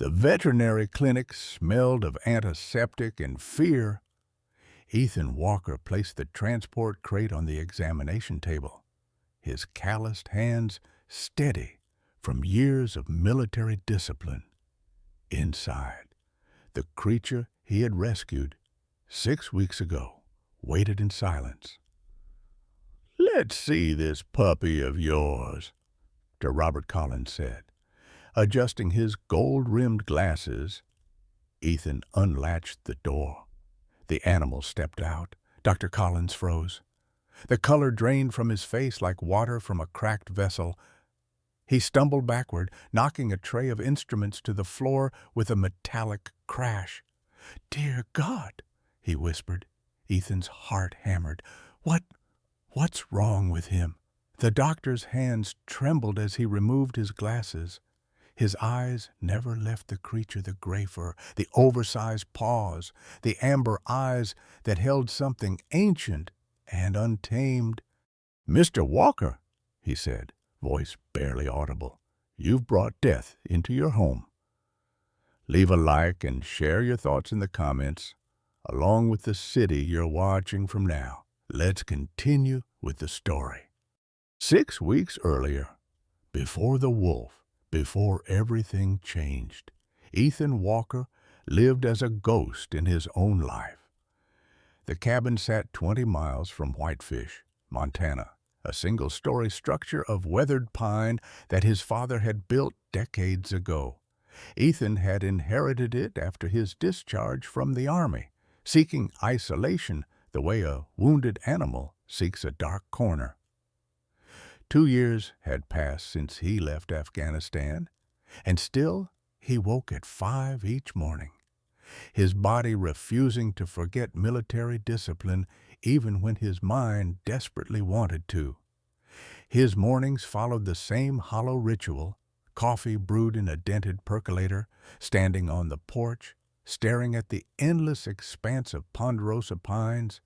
The veterinary clinic smelled of antiseptic and fear. Ethan Walker placed the transport crate on the examination table, his calloused hands steady from years of military discipline. Inside, the creature he had rescued 6 weeks ago waited in silence. "Let's see this puppy of yours," Dr. Robert Collins said. Adjusting his gold-rimmed glasses, Ethan unlatched the door. The animal stepped out. Dr. Collins froze. The color drained from his face like water from a cracked vessel. He stumbled backward, knocking a tray of instruments to the floor with a metallic crash. "Dear God," he whispered. Ethan's heart hammered. What's wrong with him?" The doctor's hands trembled as he removed his glasses. His eyes never left the creature, the gray fur, the oversized paws, the amber eyes that held something ancient and untamed. "Mr. Walker," he said, voice barely audible, "you've brought death into your home. Leave a like and share your thoughts in the comments, along with the city you're watching from now. Let's continue with the story. 6 weeks earlier, before the wolf, before everything changed, Ethan Walker lived as a ghost in his own life. The cabin sat 20 miles from Whitefish, Montana, a single-story structure of weathered pine that his father had built decades ago. Ethan had inherited it after his discharge from the Army, seeking isolation the way a wounded animal seeks a dark corner. 2 years had passed since he left Afghanistan, and still he woke at 5 each morning, his body refusing to forget military discipline even when his mind desperately wanted to. His mornings followed the same hollow ritual: coffee brewed in a dented percolator, standing on the porch, staring at the endless expanse of ponderosa pines,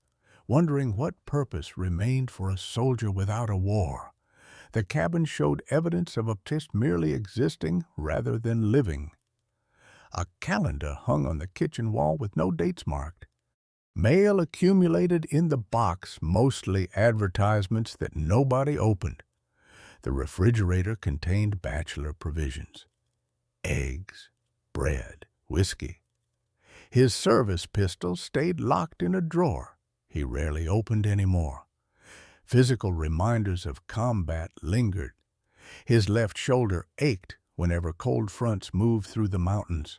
wondering what purpose remained for a soldier without a war. The cabin showed evidence of a just merely existing rather than living. A calendar hung on the kitchen wall with no dates marked. Mail accumulated in the box, mostly advertisements that nobody opened. The refrigerator contained bachelor provisions: eggs, bread, whiskey. His service pistol stayed locked in a drawer he rarely opened anymore. Physical reminders of combat lingered. His left shoulder ached whenever cold fronts moved through the mountains.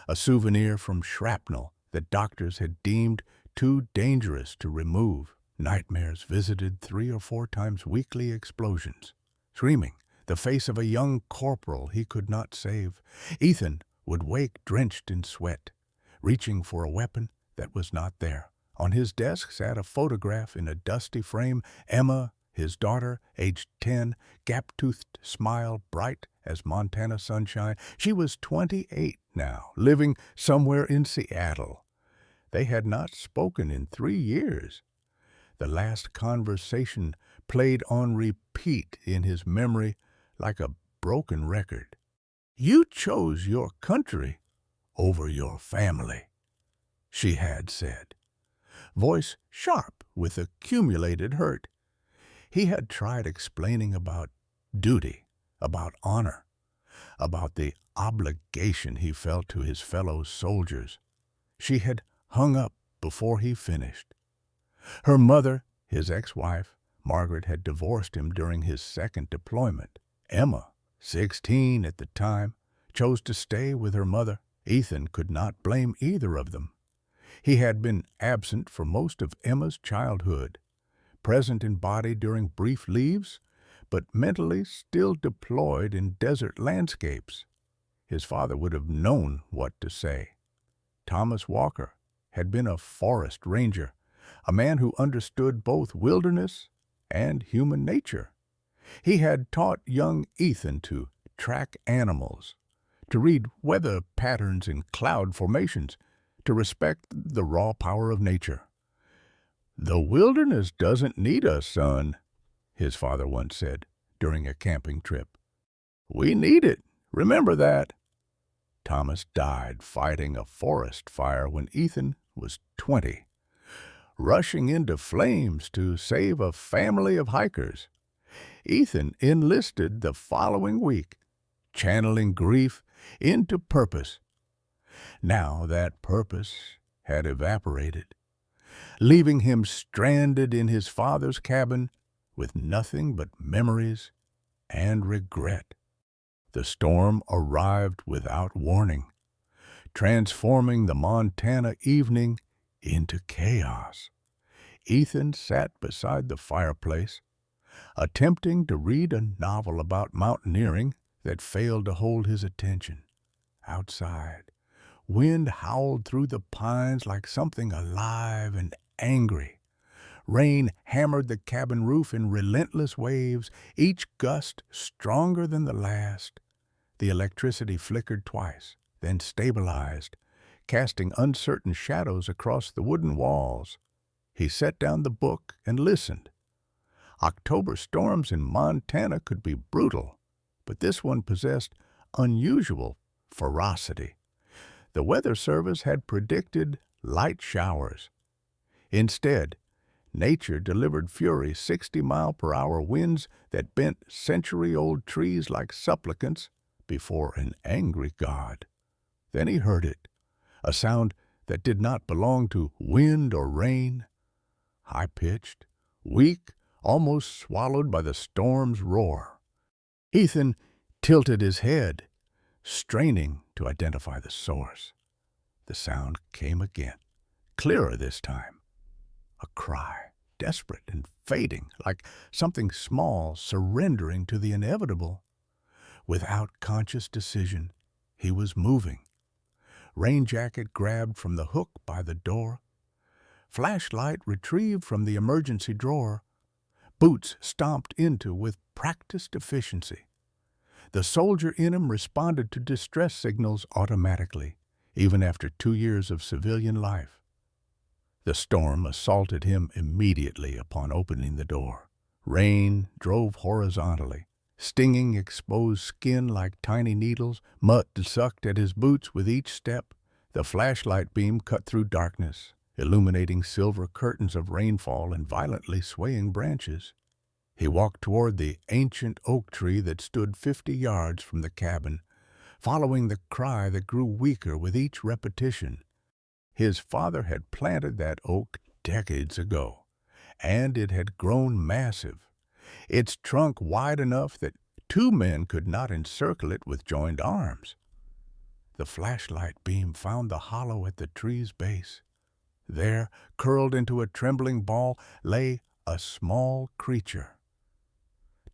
A souvenir from shrapnel that doctors had deemed too dangerous to remove. Nightmares visited 3 or 4 times weekly explosions. Screaming, the face of a young corporal he could not save. Ethan would wake drenched in sweat, reaching for a weapon that was not there. On his desk sat a photograph in a dusty frame. Emma, his daughter, aged 10, gap-toothed smile bright as Montana sunshine. She was 28 now, living somewhere in Seattle. They had not spoken in 3 years. The last conversation played on repeat in his memory like a broken record. "You chose your country over your family," she had said, voice sharp with accumulated hurt. He had tried explaining about duty, about honor, about the obligation he felt to his fellow soldiers. She had hung up before he finished. Her mother, his ex-wife, Margaret, had divorced him during his second deployment. Emma, 16 at the time, chose to stay with her mother. Ethan could not blame either of them. He had been absent for most of Emma's childhood, present in body during brief leaves, but mentally still deployed in desert landscapes. His father would have known what to say. Thomas Walker had been a forest ranger, a man who understood both wilderness and human nature. He had taught young Ethan to track animals, to read weather patterns in cloud formations, to respect the raw power of nature. "The wilderness doesn't need us, son," his father once said during a camping trip. "We need it. Remember that." Thomas died fighting a forest fire when Ethan was 20, rushing into flames to save a family of hikers. Ethan enlisted the following week, channeling grief into purpose. Now that purpose had evaporated, leaving him stranded in his father's cabin with nothing but memories and regret. The storm arrived without warning, transforming the Montana evening into chaos. Ethan sat beside the fireplace, attempting to read a novel about mountaineering that failed to hold his attention. Outside, wind howled through the pines like something alive and angry. Rain hammered the cabin roof in relentless waves, each gust stronger than the last. The electricity flickered twice, then stabilized, casting uncertain shadows across the wooden walls. He set down the book and listened. October storms in Montana could be brutal, but this one possessed unusual ferocity. The Weather Service had predicted light showers. Instead, nature delivered fury 60-mile-per-hour winds that bent century-old trees like supplicants before an angry God. Then he heard it, a sound that did not belong to wind or rain, high-pitched, weak, almost swallowed by the storm's roar. Ethan tilted his head, straining to identify the source. The sound came again, clearer this time. A cry, desperate and fading, like something small surrendering to the inevitable. Without conscious decision, he was moving. Rain jacket grabbed from the hook by the door. Flashlight retrieved from the emergency drawer. Boots stomped into with practiced efficiency. The soldier in him responded to distress signals automatically, even after 2 years of civilian life. The storm assaulted him immediately upon opening the door. Rain drove horizontally, stinging exposed skin like tiny needles. Mud sucked at his boots with each step. The flashlight beam cut through darkness, illuminating silver curtains of rainfall and violently swaying branches. He walked toward the ancient oak tree that stood 50 yards from the cabin, following the cry that grew weaker with each repetition. His father had planted that oak decades ago, and it had grown massive, its trunk wide enough that 2 men could not encircle it with joined arms. The flashlight beam found the hollow at the tree's base. There, curled into a trembling ball, lay a small creature.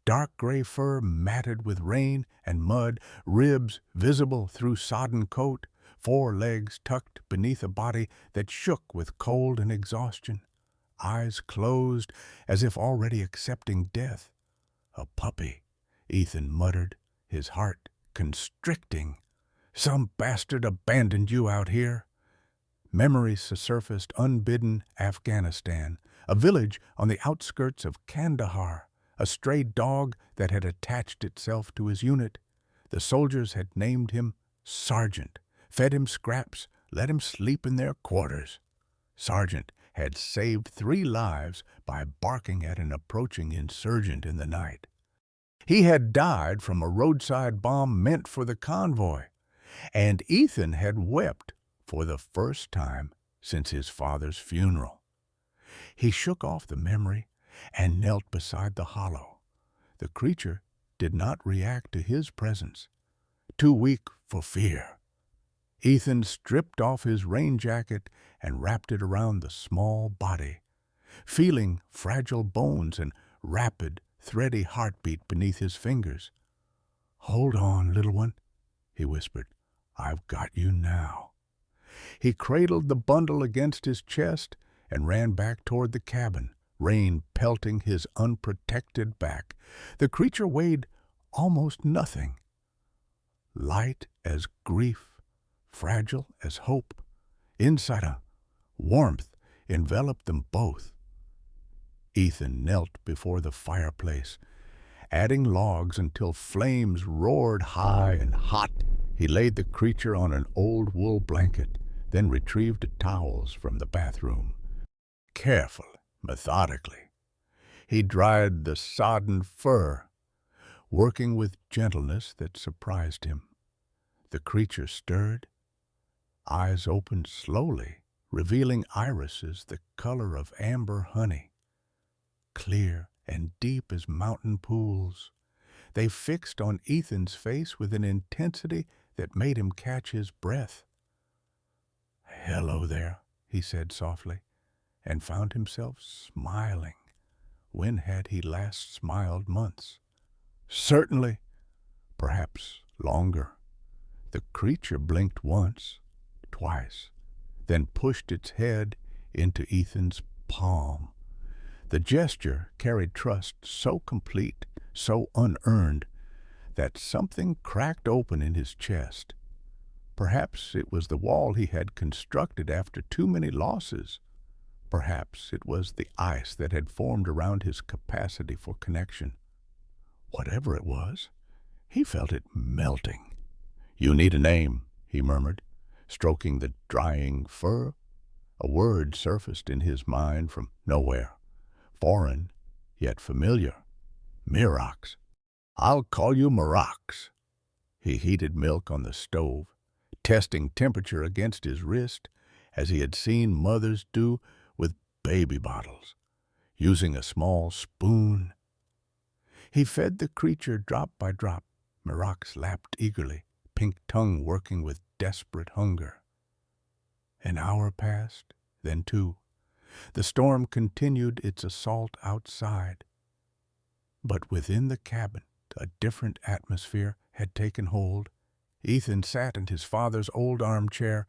Dark gray fur matted with rain and mud, ribs visible through sodden coat, 4 legs tucked beneath a body that shook with cold and exhaustion, eyes closed as if already accepting death. A puppy, Ethan muttered, his heart constricting. Some bastard abandoned you out here. Memories surfaced unbidden. Afghanistan, a village on the outskirts of Kandahar, a stray dog that had attached itself to his unit. The soldiers had named him Sergeant, fed him scraps, let him sleep in their quarters. Sergeant had saved 3 lives by barking at an approaching insurgent in the night. He had died from a roadside bomb meant for the convoy, and Ethan had wept for the first time since his father's funeral. He shook off the memory and knelt beside the hollow. The creature did not react to his presence, too weak for fear. Ethan stripped off his rain jacket and wrapped it around the small body, feeling fragile bones and rapid, thready heartbeat beneath his fingers. "Hold on, little one," he whispered. "I've got you now." He cradled the bundle against his chest and ran back toward the cabin, rain pelting his unprotected back. The creature weighed almost nothing. Light as grief, fragile as hope, inside a warmth enveloped them both. Ethan knelt before the fireplace, adding logs until flames roared high and hot. He laid the creature on an old wool blanket, then retrieved the towels from the bathroom. Carefully, methodically, he dried the sodden fur, working with gentleness that surprised him. The creature stirred, eyes opened slowly, revealing irises the color of amber honey. Clear and deep as mountain pools, they fixed on Ethan's face with an intensity that made him catch his breath. "Hello there," he said softly, and found himself smiling. When had he last smiled? Months. Certainly, perhaps longer. The creature blinked once, twice, then pushed its head into Ethan's palm. The gesture carried trust so complete, so unearned, that something cracked open in his chest. Perhaps it was the wall he had constructed after too many losses. Perhaps it was the ice that had formed around his capacity for connection. Whatever it was, he felt it melting. "You need a name," he murmured, stroking the drying fur. A word surfaced in his mind from nowhere, foreign yet familiar. Mirax. "I'll call you Mirax." He heated milk on the stove, testing temperature against his wrist, as he had seen mothers do with baby bottles, using a small spoon. He fed the creature drop by drop. Mirax lapped eagerly, pink tongue working with desperate hunger. An hour passed, then two. The storm continued its assault outside. But within the cabin, a different atmosphere had taken hold. Ethan sat in his father's old armchair,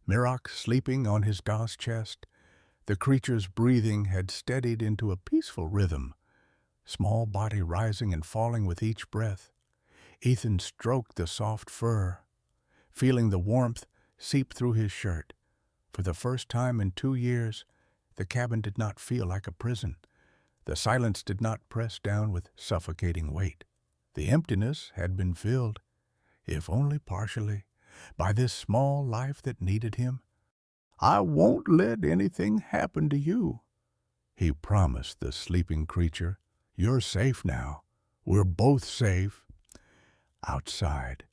Mirax sleeping on his doll's chest. The creature's breathing had steadied into a peaceful rhythm, small body rising and falling with each breath. Ethan stroked the soft fur, feeling the warmth seep through his shirt. For the first time in 2 years, the cabin did not feel like a prison. The silence did not press down with suffocating weight. The emptiness had been filled, if only partially, by this small life that needed him. "I won't let anything happen to you," he promised the sleeping creature. "You're safe now. We're both safe." Outside,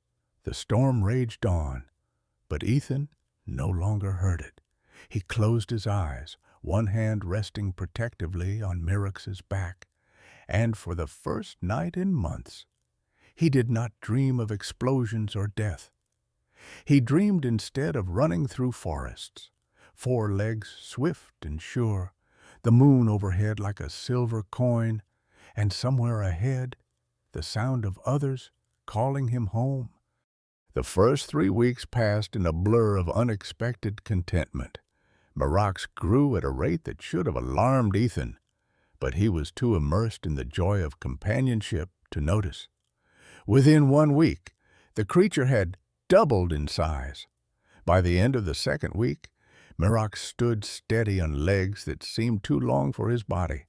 the storm raged on, but Ethan no longer heard it. He closed his eyes, one hand resting protectively on Mirax's back, and for the first night in months, he did not dream of explosions or death. He dreamed instead of running through forests, 4 legs swift and sure, the moon overhead like a silver coin, and somewhere ahead, the sound of others calling him home. The first 3 weeks passed in a blur of unexpected contentment. Mirax grew at a rate that should have alarmed Ethan, but he was too immersed in the joy of companionship to notice. Within 1 week, the creature had doubled in size. By the end of the second week, Mirax stood steady on legs that seemed too long for his body.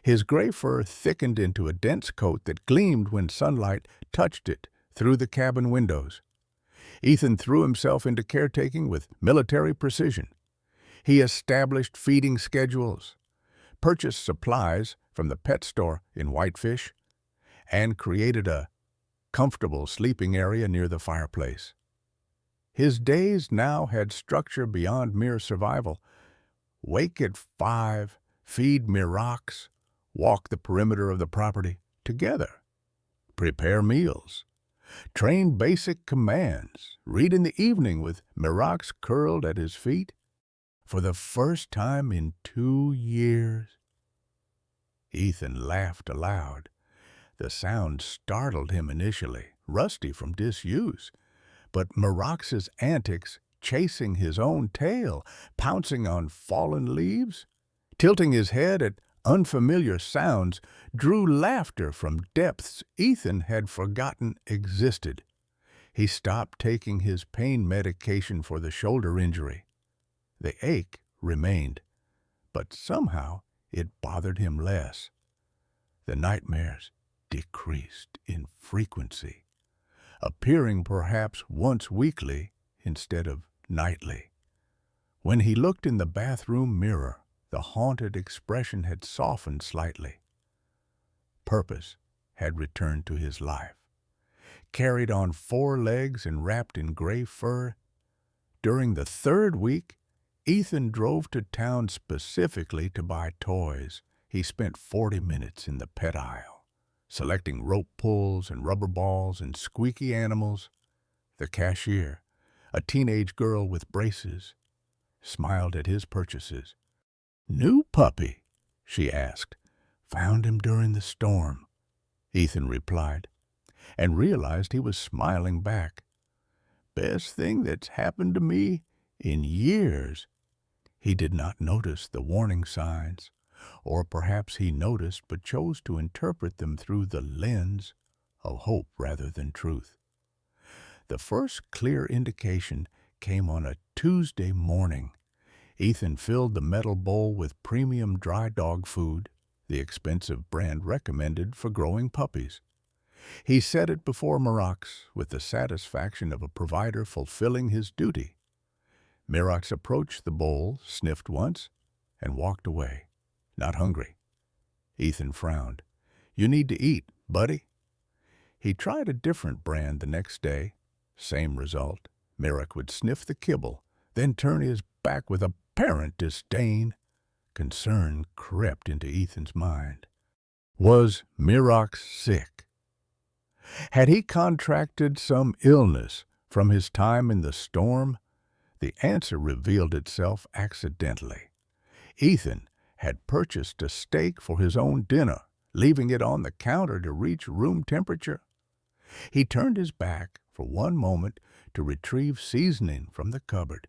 His gray fur thickened into a dense coat that gleamed when sunlight touched it through the cabin windows. Ethan threw himself into caretaking with military precision. He established feeding schedules, purchased supplies from the pet store in Whitefish, and created a comfortable sleeping area near the fireplace. His days now had structure beyond mere survival. Wake at 5, feed Mirax, walk the perimeter of the property together, prepare meals, train basic commands, read in the evening with Mirax curled at his feet. For the first time in 2 years, Ethan laughed aloud. The sound startled him initially, rusty from disuse, but Mirax's antics, chasing his own tail, pouncing on fallen leaves, tilting his head at unfamiliar sounds, drew laughter from depths Ethan had forgotten existed. He stopped taking his pain medication for the shoulder injury. The ache remained, but somehow it bothered him less. The nightmares decreased in frequency. appearing perhaps once weekly instead of nightly. When he looked in the bathroom mirror, the haunted expression had softened slightly. Purpose had returned to his life. Carried on 4 legs and wrapped in gray fur, during the 3rd week, Ethan drove to town specifically to buy toys. He spent 40 minutes in the pet aisle, selecting rope pulls and rubber balls and squeaky animals. The cashier, a teenage girl with braces, smiled at his purchases. "New puppy?" she asked. "Found him during the storm," Ethan replied, and realized he was smiling back. "Best thing that's happened to me in years." He did not notice the warning signs, or perhaps he noticed but chose to interpret them through the lens of hope rather than truth. The first clear indication came on a Tuesday morning. Ethan filled the metal bowl with premium dry dog food, the expensive brand recommended for growing puppies. He set it before Mirax with the satisfaction of a provider fulfilling his duty. Mirax approached the bowl, sniffed once, and walked away. Not hungry. Ethan frowned. "You need to eat, buddy." He tried a different brand the next day. Same result. Mirax would sniff the kibble, then turn his back with apparent disdain. Concern crept into Ethan's mind. Was Mirax sick? Had he contracted some illness from his time in the storm? The answer revealed itself accidentally. Ethan had purchased a steak for his own dinner, leaving it on the counter to reach room temperature. He turned his back for one moment to retrieve seasoning from the cupboard.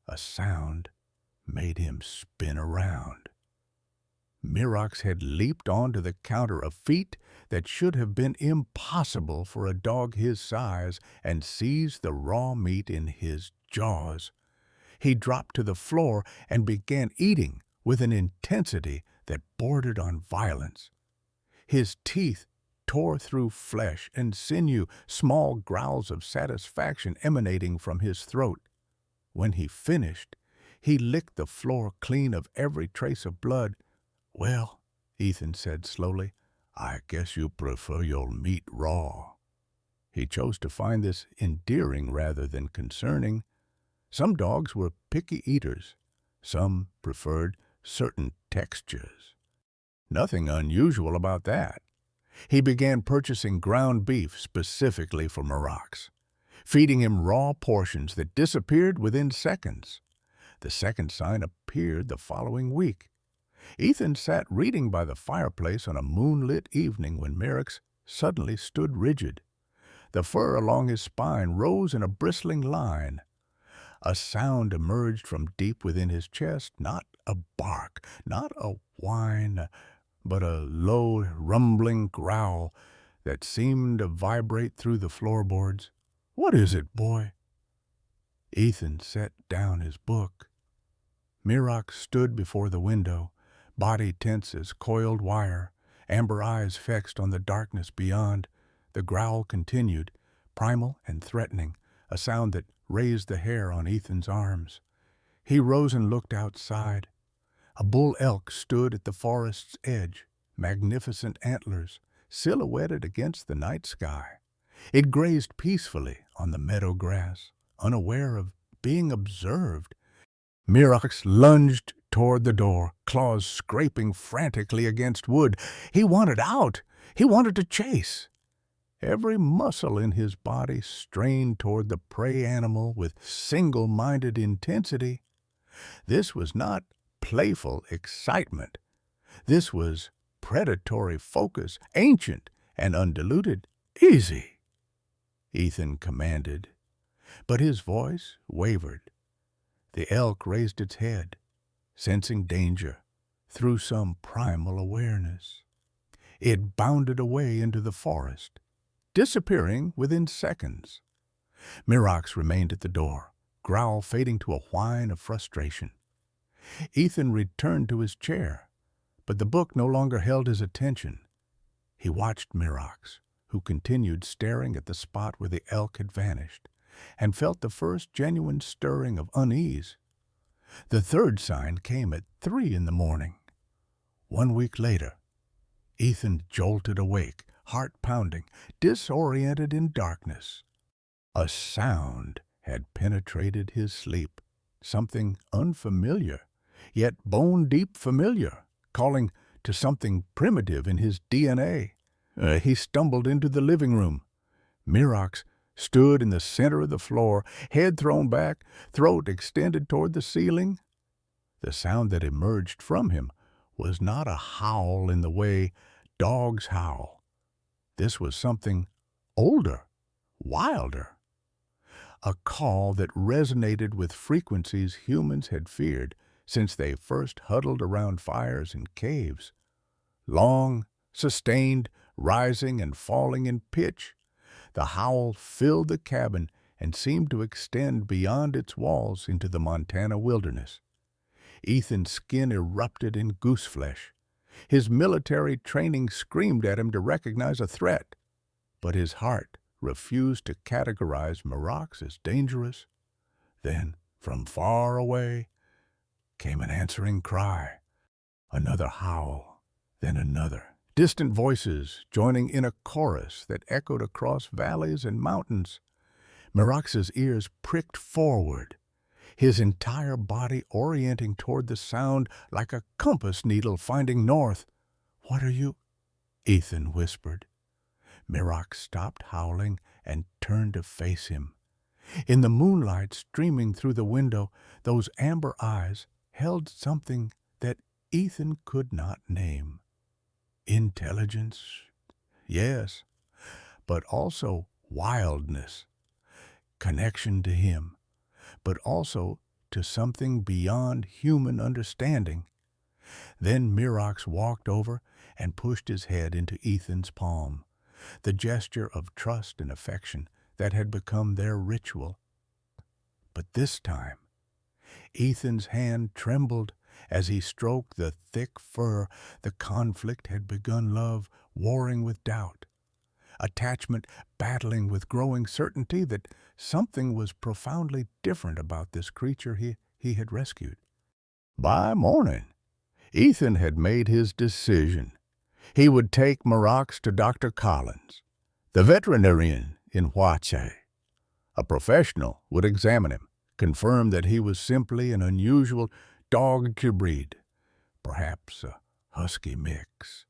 A sound made him spin around. Mirax had leaped onto the counter, a feat that should have been impossible for a dog his size, and seized the raw meat in his jaws. He dropped to the floor and began eating with an intensity that bordered on violence. His teeth tore through flesh and sinew, small growls of satisfaction emanating from his throat. When he finished, he licked the floor clean of every trace of blood. "Well," Ethan said slowly, "I guess you prefer your meat raw." He chose to find this endearing rather than concerning. Some dogs were picky eaters. Some preferred certain textures. Nothing unusual about that. He began purchasing ground beef specifically for Mirax, feeding him raw portions that disappeared within seconds. The second sign appeared the following week. Ethan sat reading by the fireplace on a moonlit evening when Mirax suddenly stood rigid. The fur along his spine rose in a bristling line. A sound emerged from deep within his chest, not a bark, not a whine, but a low, rumbling growl that seemed to vibrate through the floorboards. "What is it, boy?" Ethan set down his book. Mirax stood before the window, body tense as coiled wire, amber eyes fixed on the darkness beyond. The growl continued, primal and threatening, a sound that raised the hair on Ethan's arms. He rose and looked outside. A bull elk stood at the forest's edge, magnificent antlers silhouetted against the night sky. It grazed peacefully on the meadow grass, unaware of being observed. Mirax lunged toward the door, claws scraping frantically against wood. He wanted out. He wanted to chase. Every muscle in his body strained toward the prey animal with single-minded intensity. This was not playful excitement. This was predatory focus, ancient and undiluted. "Easy," Ethan commanded, but his voice wavered. The elk raised its head, sensing danger through some primal awareness. It bounded away into the forest, disappearing within seconds. Mirax remained at the door, growl fading to a whine of frustration. Ethan returned to his chair, but the book no longer held his attention. He watched Mirax, who continued staring at the spot where the elk had vanished, and felt the first genuine stirring of unease. The third sign came at 3 in the morning. 1 week later, Ethan jolted awake, heart pounding, disoriented in darkness. A sound had penetrated his sleep, something unfamiliar, yet bone-deep familiar, calling to something primitive in his DNA. He stumbled into the living room. Mirox stood in the center of the floor, head thrown back, throat extended toward the ceiling. The sound that emerged from him was not a howl in the way dogs howl. This was something older, wilder. A call that resonated with frequencies humans had feared since they first huddled around fires in caves. Long, sustained, rising and falling in pitch, the howl filled the cabin and seemed to extend beyond its walls into the Montana wilderness. Ethan's skin erupted in gooseflesh. His military training screamed at him to recognize a threat, but his heart refused to categorize Mirox as dangerous. Then, from far away, came an answering cry. Another howl, then another. Distant voices joining in a chorus that echoed across valleys and mountains. Mirox's ears pricked forward, his entire body orienting toward the sound like a compass needle finding north. "What are you?" Ethan whispered. Mirox stopped howling and turned to face him. In the moonlight streaming through the window, those amber eyes held something that Ethan could not name. Intelligence, yes, but also wildness. Connection to him, but also to something beyond human understanding. Then Mirox walked over and pushed his head into Ethan's palm, the gesture of trust and affection that had become their ritual. But this time, Ethan's hand trembled as he stroked the thick fur. The conflict had begun, love warring with doubt, attachment battling with growing certainty that something was profoundly different about this creature he had rescued. By morning, Ethan had made his decision. He would take Mirox to Dr. Collins, the veterinarian in Huache. A professional would examine him, confirm that he was simply an unusual dog breed, perhaps a husky mix,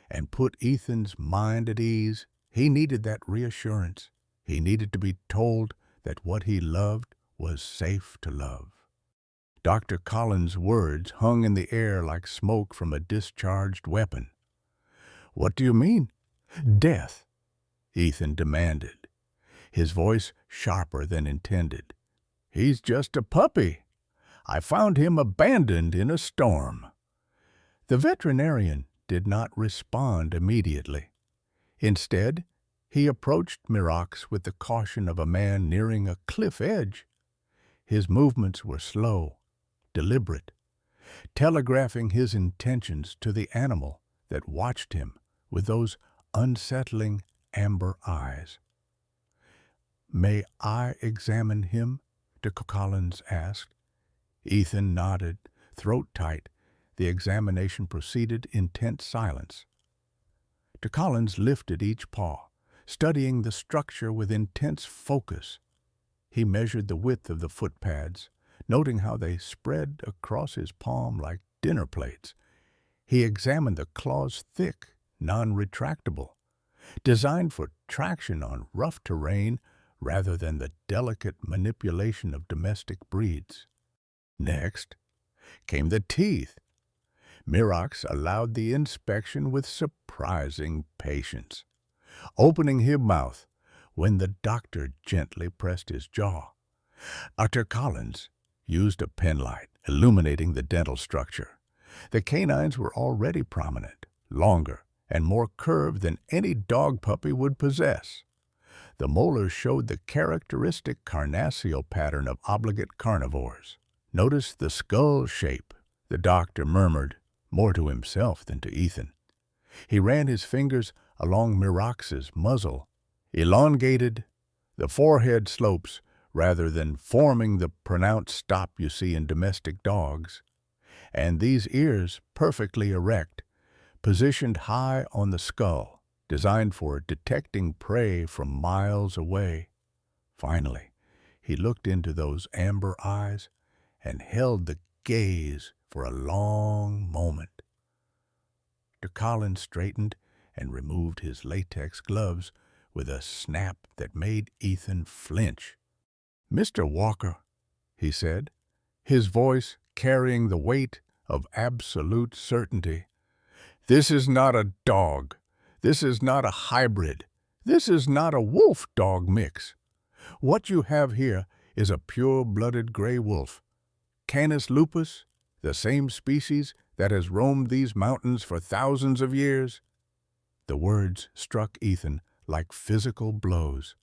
and put Ethan's mind at ease. He needed that reassurance. He needed to be told that what he loved was safe to love. Dr. Collins' words hung in the air like smoke from a discharged weapon. "What do you mean?" "Death," Ethan demanded, his voice sharper than intended. "He's just a puppy. I found him abandoned in a storm." The veterinarian did not respond immediately. Instead, he approached Mirox with the caution of a man nearing a cliff edge. His movements were slow, deliberate, telegraphing his intentions to the animal that watched him with those unsettling amber eyes. "May I examine him?" Dr. Collins asked. Ethan nodded, throat tight. The examination proceeded in tense silence. Dr. Collins lifted each paw, studying the structure with intense focus. He measured the width of the foot pads, noting how they spread across his palm like dinner plates. He examined the claws, thick, non-retractable, designed for traction on rough terrain rather than the delicate manipulation of domestic breeds. Next came the teeth. Mirox allowed the inspection with surprising patience, opening his mouth when the doctor gently pressed his jaw. Dr. Collins used a penlight, illuminating the dental structure. The canines were already prominent, longer, and more curved than any dog puppy would possess. The molars showed the characteristic carnassial pattern of obligate carnivores. "Notice the skull shape," the doctor murmured, more to himself than to Ethan. He ran his fingers along Mirax's muzzle. Elongated, the forehead slopes rather than forming the pronounced stop you see in domestic dogs, and these ears perfectly erect, positioned high on the skull, designed for detecting prey from miles away. Finally, he looked into those amber eyes and held the gaze for a long moment. Dr. Collins straightened and removed his latex gloves with a snap that made Ethan flinch. "Mr. Walker," he said, his voice carrying the weight of absolute certainty, "this is not a dog. This is not a hybrid. This is not a wolf-dog mix. What you have here is a pure-blooded gray wolf, Canis lupus, the same species that has roamed these mountains for thousands of years." The words struck Ethan like physical blows.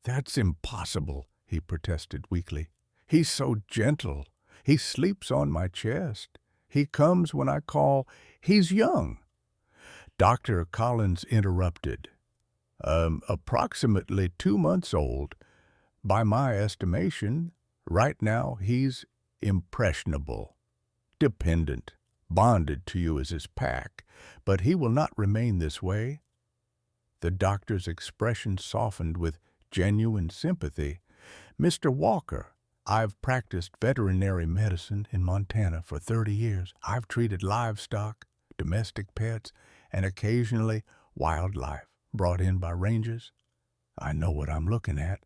"That's impossible," he protested weakly. "He's so gentle. He sleeps on my chest. He comes when I call. He's young." Dr. Collins interrupted. Approximately 2 months old. By my estimation, right now he's impressionable, dependent, bonded to you as his pack, but he will not remain this way." The doctor's expression softened with genuine sympathy. "Mr. Walker, I've practiced veterinary medicine in Montana for 30 years. I've treated livestock, domestic pets, and occasionally wildlife brought in by rangers. I know what I'm looking at."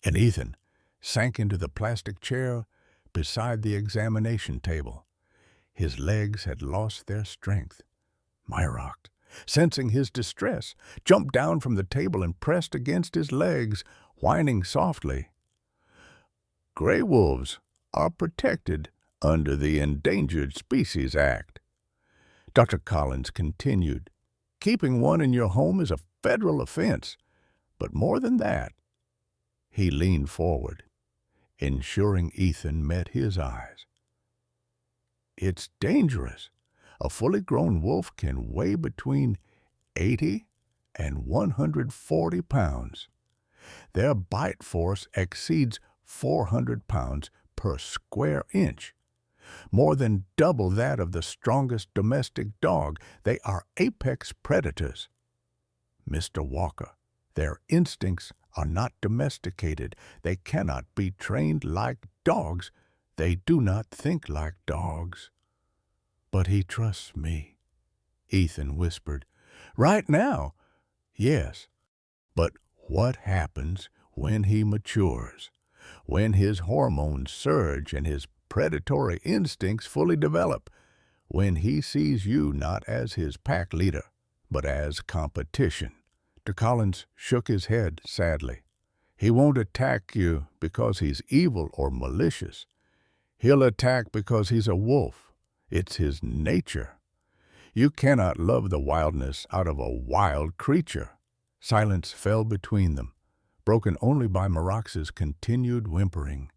And Ethan sank into the plastic chair beside the examination table. His legs had lost their strength. Myrox, sensing his distress, jumped down from the table and pressed against his legs, whining softly. "Gray wolves are protected under the Endangered Species Act." Dr. Collins continued, "Keeping one in your home is a federal offense, but more than that." He leaned forward, ensuring Ethan met his eyes. "It's dangerous. A fully grown wolf can weigh between 80 and 140 pounds. Their bite force exceeds 400 pounds per square inch, more than double that of the strongest domestic dog. They are apex predators. Mr. Walker, their instincts are not domesticated. They cannot be trained like dogs. They do not think like dogs." "But he trusts me," Ethan whispered. "Right now, yes. But what happens when he matures? When his hormones surge and his predatory instincts fully develop? When he sees you not as his pack leader, but as competition?" Dr. Collins shook his head sadly. "He won't attack you because he's evil or malicious. He'll attack because he's a wolf. It's his nature. You cannot love the wildness out of a wild creature." Silence fell between them, broken only by Mirax's continued whimpering.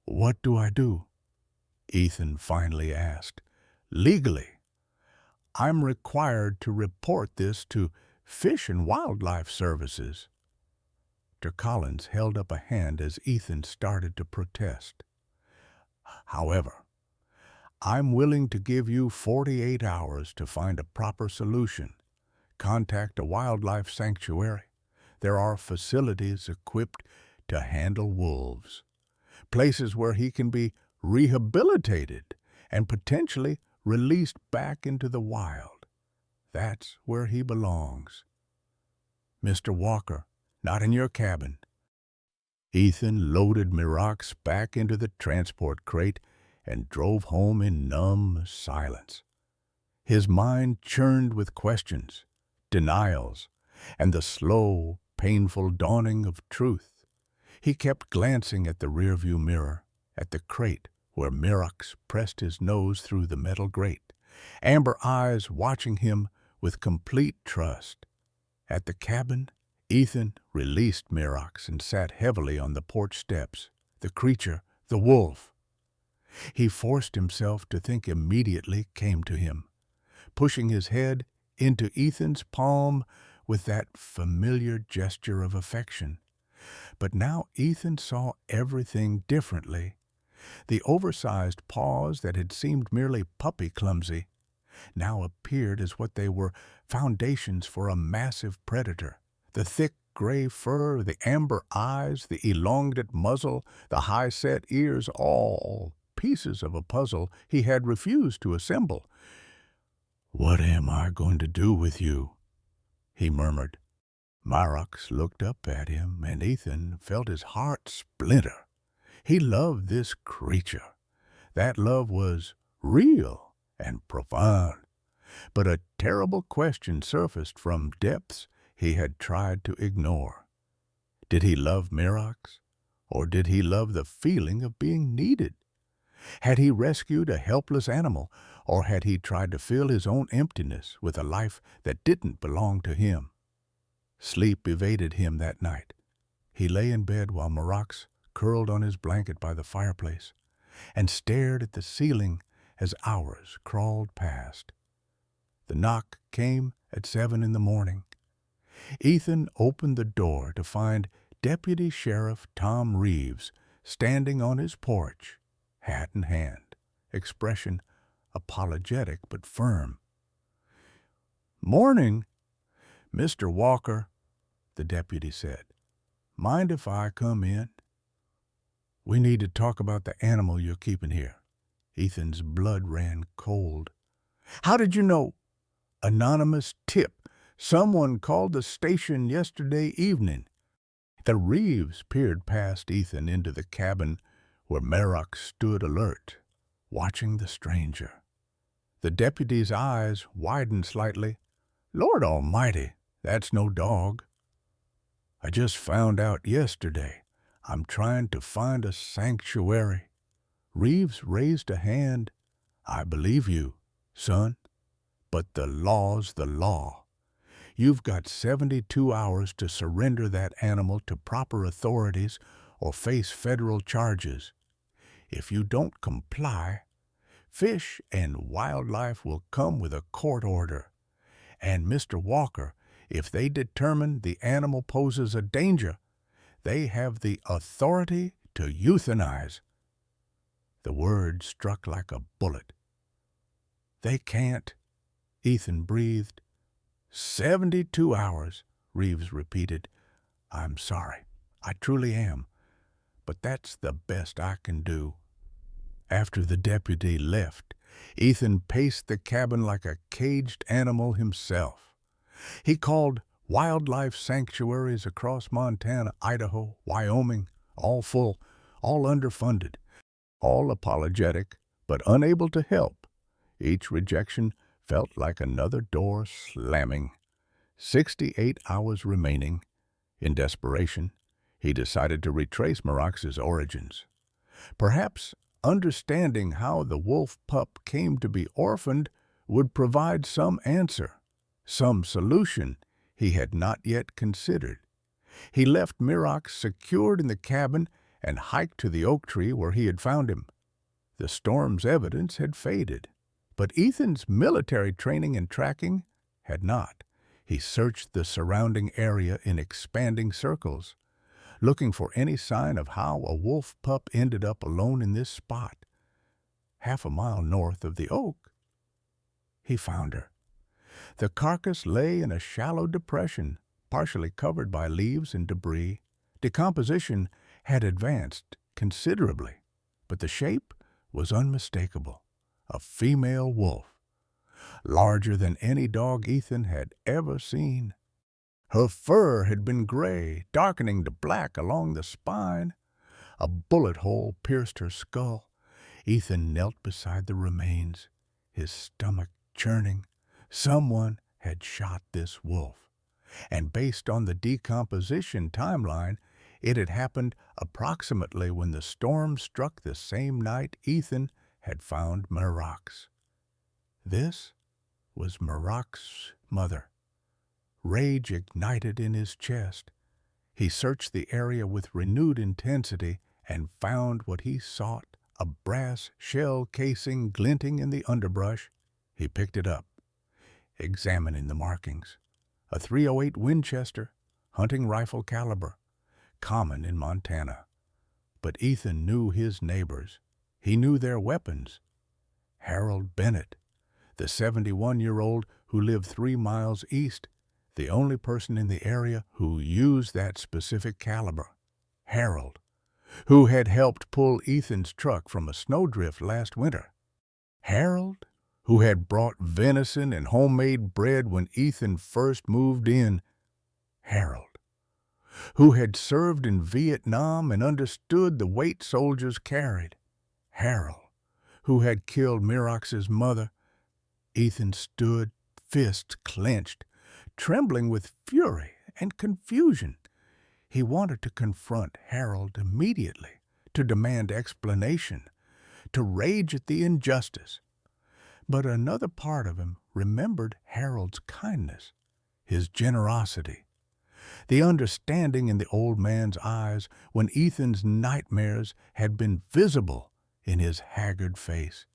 "What do I do?" Ethan finally asked. "Legally, I'm required to report this to Fish and Wildlife Services." Dr. Collins held up a hand as Ethan started to protest. "However, I'm willing to give you 48 hours to find a proper solution. Contact a wildlife sanctuary. There are facilities equipped to handle wolves, places where he can be rehabilitated and potentially released back into the wild. That's where he belongs. Mr. Walker, not in your cabin." Ethan loaded Mirax back into the transport crate and drove home in numb silence. His mind churned with questions, denials, and the slow, painful dawning of truth. He kept glancing at the rearview mirror, at the crate where Mirax pressed his nose through the metal grate, amber eyes watching him with complete trust. At the cabin, Ethan released Mirax and sat heavily on the porch steps. The creature, the wolf, he forced himself to think immediately came to him. Pushing his head, into Ethan's palm with that familiar gesture of affection. But now Ethan saw everything differently. The oversized paws that had seemed merely puppy clumsy now appeared as what they were, foundations for a massive predator. The thick gray fur, the amber eyes, the elongate muzzle, the high-set ears, all pieces of a puzzle he had refused to assemble. "What am I going to do with you?" he murmured. Myrox looked up at him, and Ethan felt his heart splinter. He loved this creature. That love was real and profound. But a terrible question surfaced from depths he had tried to ignore. Did he love Myrox, or did he love the feeling of being needed? Had he rescued a helpless animal, or had he tried to fill his own emptiness with a life that didn't belong to him? Sleep evaded him that night. He lay in bed while Myrox curled on his blanket by the fireplace and stared at the ceiling as hours crawled past. The knock came at 7 in the morning. Ethan opened the door to find Deputy Sheriff Tom Reeves standing on his porch, hat in hand, expression apologetic but firm. "Morning, Mr. Walker," the deputy said. "Mind if I come in?" "We need to talk about the animal you're keeping here." Ethan's blood ran cold. "How did you know?" "Anonymous tip. Someone called the station yesterday evening." The Reeves peered past Ethan into the cabin where Myrox stood alert, watching the stranger. The deputy's eyes widened slightly. "Lord Almighty, that's no dog." "I just found out yesterday. I'm trying to find a sanctuary." Reeves raised a hand. "I believe you, son. But the law's the law. You've got 72 hours to surrender that animal to proper authorities or face federal charges. If you don't comply, Fish and Wildlife will come with a court order. And Mr. Walker, if they determine the animal poses a danger, they have the authority to euthanize." The word struck like a bullet. "They can't," Ethan breathed. 72 hours, Reeves repeated. "I'm sorry. I truly am. But that's the best I can do." After the deputy left, Ethan paced the cabin like a caged animal himself. He called wildlife sanctuaries across Montana, Idaho, Wyoming, all full, all underfunded, all apologetic, but unable to help. Each rejection felt like another door slamming. 68 hours remaining. In desperation, he decided to retrace Myrox's origins. Perhaps understanding how the wolf pup came to be orphaned would provide some answer, some solution he had not yet considered. He left Myrox secured in the cabin and hiked to the oak tree where he had found him. The storm's evidence had faded, but Ethan's military training and tracking had not. He searched the surrounding area in expanding circles, looking for any sign of how a wolf pup ended up alone in this spot. Half a mile north of the oak, he found her. The carcass lay in a shallow depression, partially covered by leaves and debris. Decomposition had advanced considerably, but the shape was unmistakable. A female wolf, larger than any dog Ethan had ever seen. Her fur had been gray, darkening to black along the spine. A bullet hole pierced her skull. Ethan knelt beside the remains, his stomach churning. Someone had shot this wolf, and based on the decomposition timeline, it had happened approximately when the storm struck the same night Ethan had found Myrox. This was Myrox's mother. Rage ignited in his chest. He searched the area with renewed intensity and found what he sought, a brass shell casing glinting in the underbrush. He picked it up. examining the markings. A .308 Winchester, hunting rifle caliber, common in Montana. But Ethan knew his neighbors. He knew their weapons. Harold Bennett, the 71-year-old who lived 3 miles east, the only person in the area who used that specific caliber. Harold, who had helped pull Ethan's truck from a snowdrift last winter. Harold, who had brought venison and homemade bread when Ethan first moved in. Harold, who had served in Vietnam and understood the weight soldiers carried. Harold, who had killed Mirox's mother. Ethan stood, fists clenched, trembling with fury and confusion. He wanted to confront Harold immediately, to demand explanation, to rage at the injustice. But another part of him remembered Harold's kindness, his generosity, the understanding in the old man's eyes when Ethan's nightmares had been visible in his haggard face.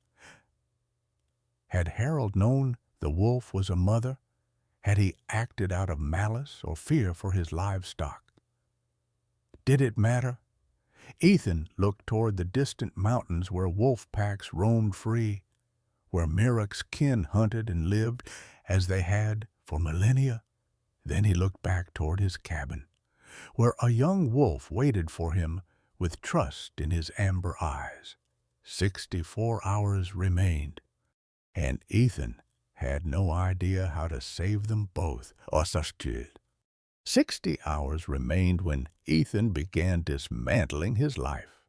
Had Harold known the wolf was a mother? Had he acted out of malice or fear for his livestock? Did it matter? Ethan looked toward the distant mountains where wolf packs roamed free, where Mirox's kin hunted and lived as they had for millennia. Then he looked back toward his cabin, where a young wolf waited for him with trust in his amber eyes. 64 hours remained, and Ethan had no idea how to save them both. 60 hours remained when Ethan began dismantling his life.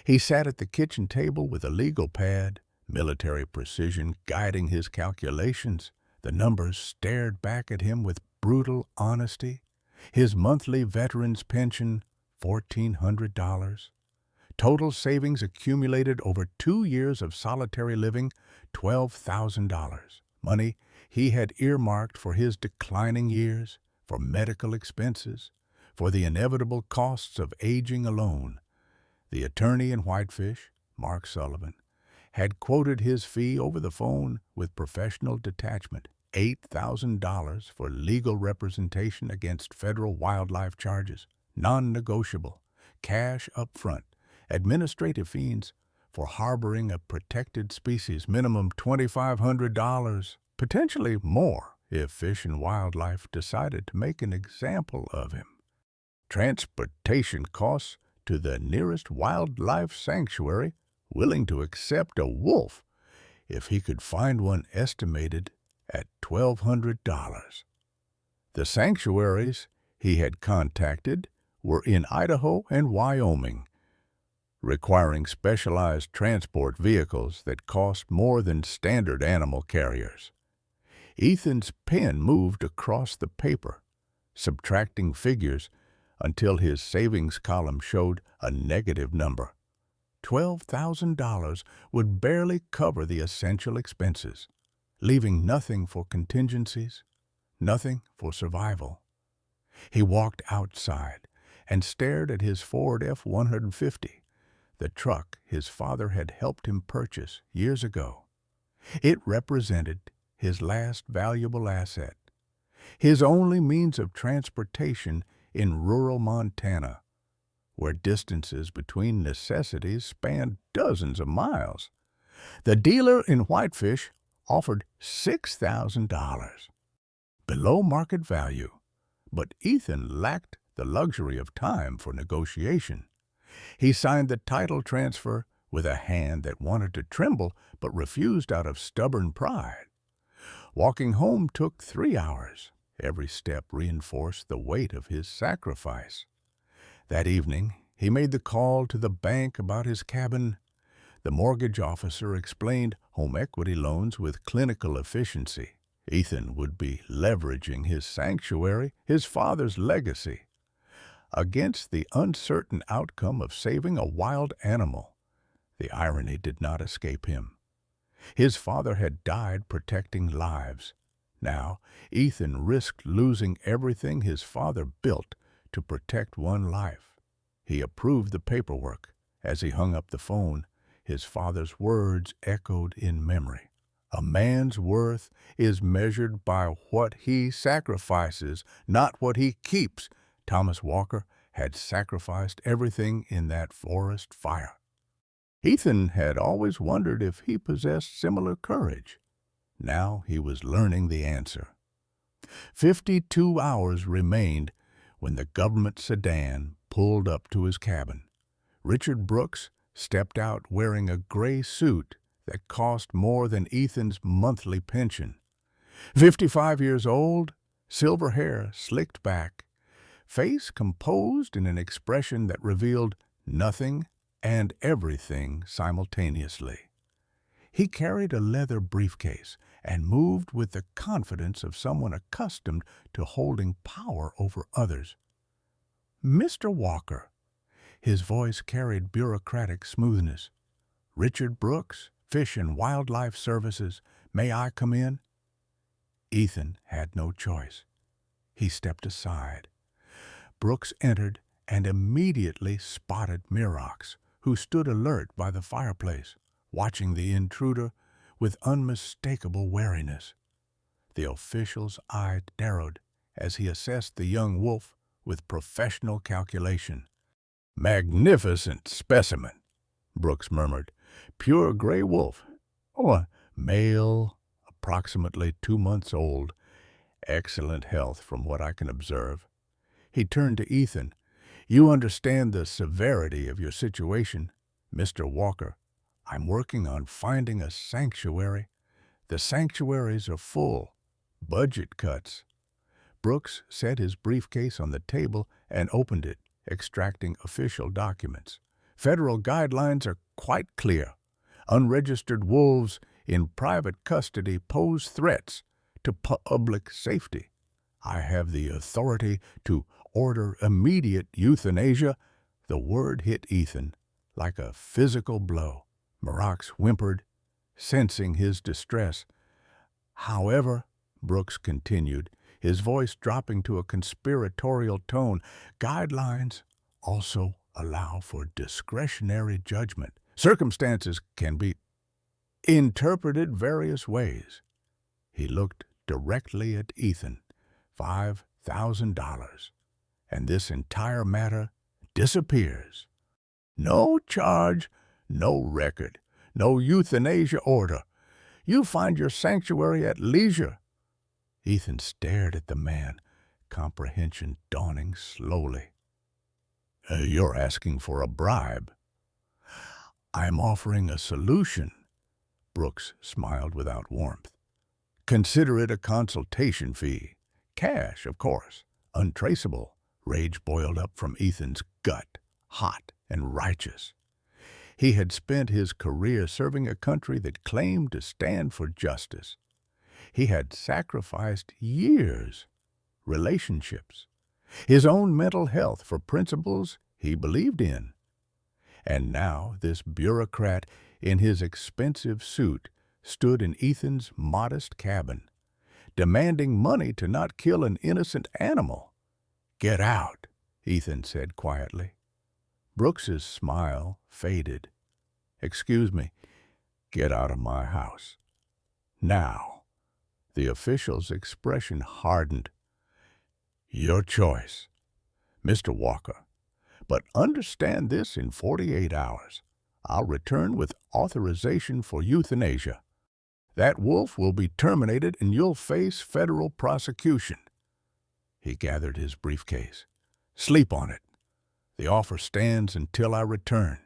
He sat at the kitchen table with a legal pad, military precision guiding his calculations. The numbers stared back at him with brutal honesty. His monthly veteran's pension, $1,400. Total savings accumulated over 2 years of solitary living, $12,000. Money he had earmarked for his declining years, for medical expenses, for the inevitable costs of aging alone. The attorney in Whitefish, Mark Sullivan, had quoted his fee over the phone with professional detachment, $8,000 for legal representation against federal wildlife charges, non-negotiable, cash up front, administrative fees for harboring a protected species, minimum $2,500, potentially more if Fish and Wildlife decided to make an example of him. Transportation costs to the nearest wildlife sanctuary, willing to accept a wolf if he could find one, estimated at $1,200. The sanctuaries he had contacted were in Idaho and Wyoming, requiring specialized transport vehicles that cost more than standard animal carriers. Ethan's pen moved across the paper, subtracting figures until his savings column showed a negative number. $12,000 would barely cover the essential expenses, leaving nothing for contingencies, nothing for survival. He walked outside and stared at his Ford F-150, the truck his father had helped him purchase years ago. It represented his last valuable asset, his only means of transportation in rural Montana, where distances between necessities spanned dozens of miles. The dealer in Whitefish offered $6,000, below market value, but Ethan lacked the luxury of time for negotiation. He signed the title transfer with a hand that wanted to tremble but refused out of stubborn pride. Walking home took 3 hours. Every step reinforced the weight of his sacrifice. That evening, he made the call to the bank about his cabin. The mortgage officer explained home equity loans with clinical efficiency. Ethan would be leveraging his sanctuary, his father's legacy, against the uncertain outcome of saving a wild animal. The irony did not escape him. His father had died protecting lives. Now, Ethan risked losing everything his father built to protect one life. He approved the paperwork. As he hung up the phone, his father's words echoed in memory. A man's worth is measured by what he sacrifices, not what he keeps. Thomas Walker had sacrificed everything in that forest fire. Ethan had always wondered if he possessed similar courage. Now he was learning the answer. 52 hours remained when the government sedan pulled up to his cabin. Richard Brooks stepped out wearing a gray suit that cost more than Ethan's monthly pension. 55 years old, silver hair slicked back, face composed in an expression that revealed nothing and everything simultaneously. He carried a leather briefcase and moved with the confidence of someone accustomed to holding power over others. "Mr. Walker," his voice carried bureaucratic smoothness. "Richard Brooks, Fish and Wildlife Services. May I come in?" Ethan had no choice. He stepped aside. Brooks entered and immediately spotted Mirox, who stood alert by the fireplace, watching the intruder with unmistakable wariness. The official's eye narrowed as he assessed the young wolf with professional calculation. "Magnificent specimen," Brooks murmured. "Pure gray wolf. Male, approximately 2 months old. Excellent health from what I can observe." He turned to Ethan. "You understand the severity of your situation, Mr. Walker. I'm working on finding a sanctuary. The sanctuaries are full. Budget cuts." Brooks set his briefcase on the table and opened it, extracting official documents. "Federal guidelines are quite clear. Unregistered wolves in private custody pose threats to public safety. I have the authority to order immediate euthanasia." The word hit Ethan like a physical blow. Mirox whimpered, sensing his distress. "However," Brooks continued, his voice dropping to a conspiratorial tone, "guidelines also allow for discretionary judgment. Circumstances can be interpreted various ways." He looked directly at Ethan. $5,000, and this entire matter disappears. No charge, no record, no euthanasia order. You find your sanctuary at leisure." Ethan stared at the man, comprehension dawning slowly. "You're asking for a bribe." "I'm offering a solution." Brooks smiled without warmth. "Consider it a consultation fee. Cash, of course. Untraceable." Rage boiled up from Ethan's gut, hot and righteous. He had spent his career serving a country that claimed to stand for justice. He had sacrificed years, relationships, his own mental health for principles he believed in. And now this bureaucrat in his expensive suit stood in Ethan's modest cabin, demanding money to not kill an innocent animal. "Get out," Ethan said quietly. Brooks's smile faded. "Excuse me, get out of my house. Now." The official's expression hardened. "Your choice, Mr. Walker. But understand this: in 48 hours, I'll return with authorization for euthanasia. That wolf will be terminated and you'll face federal prosecution." He gathered his briefcase. "Sleep on it. The offer stands until I return."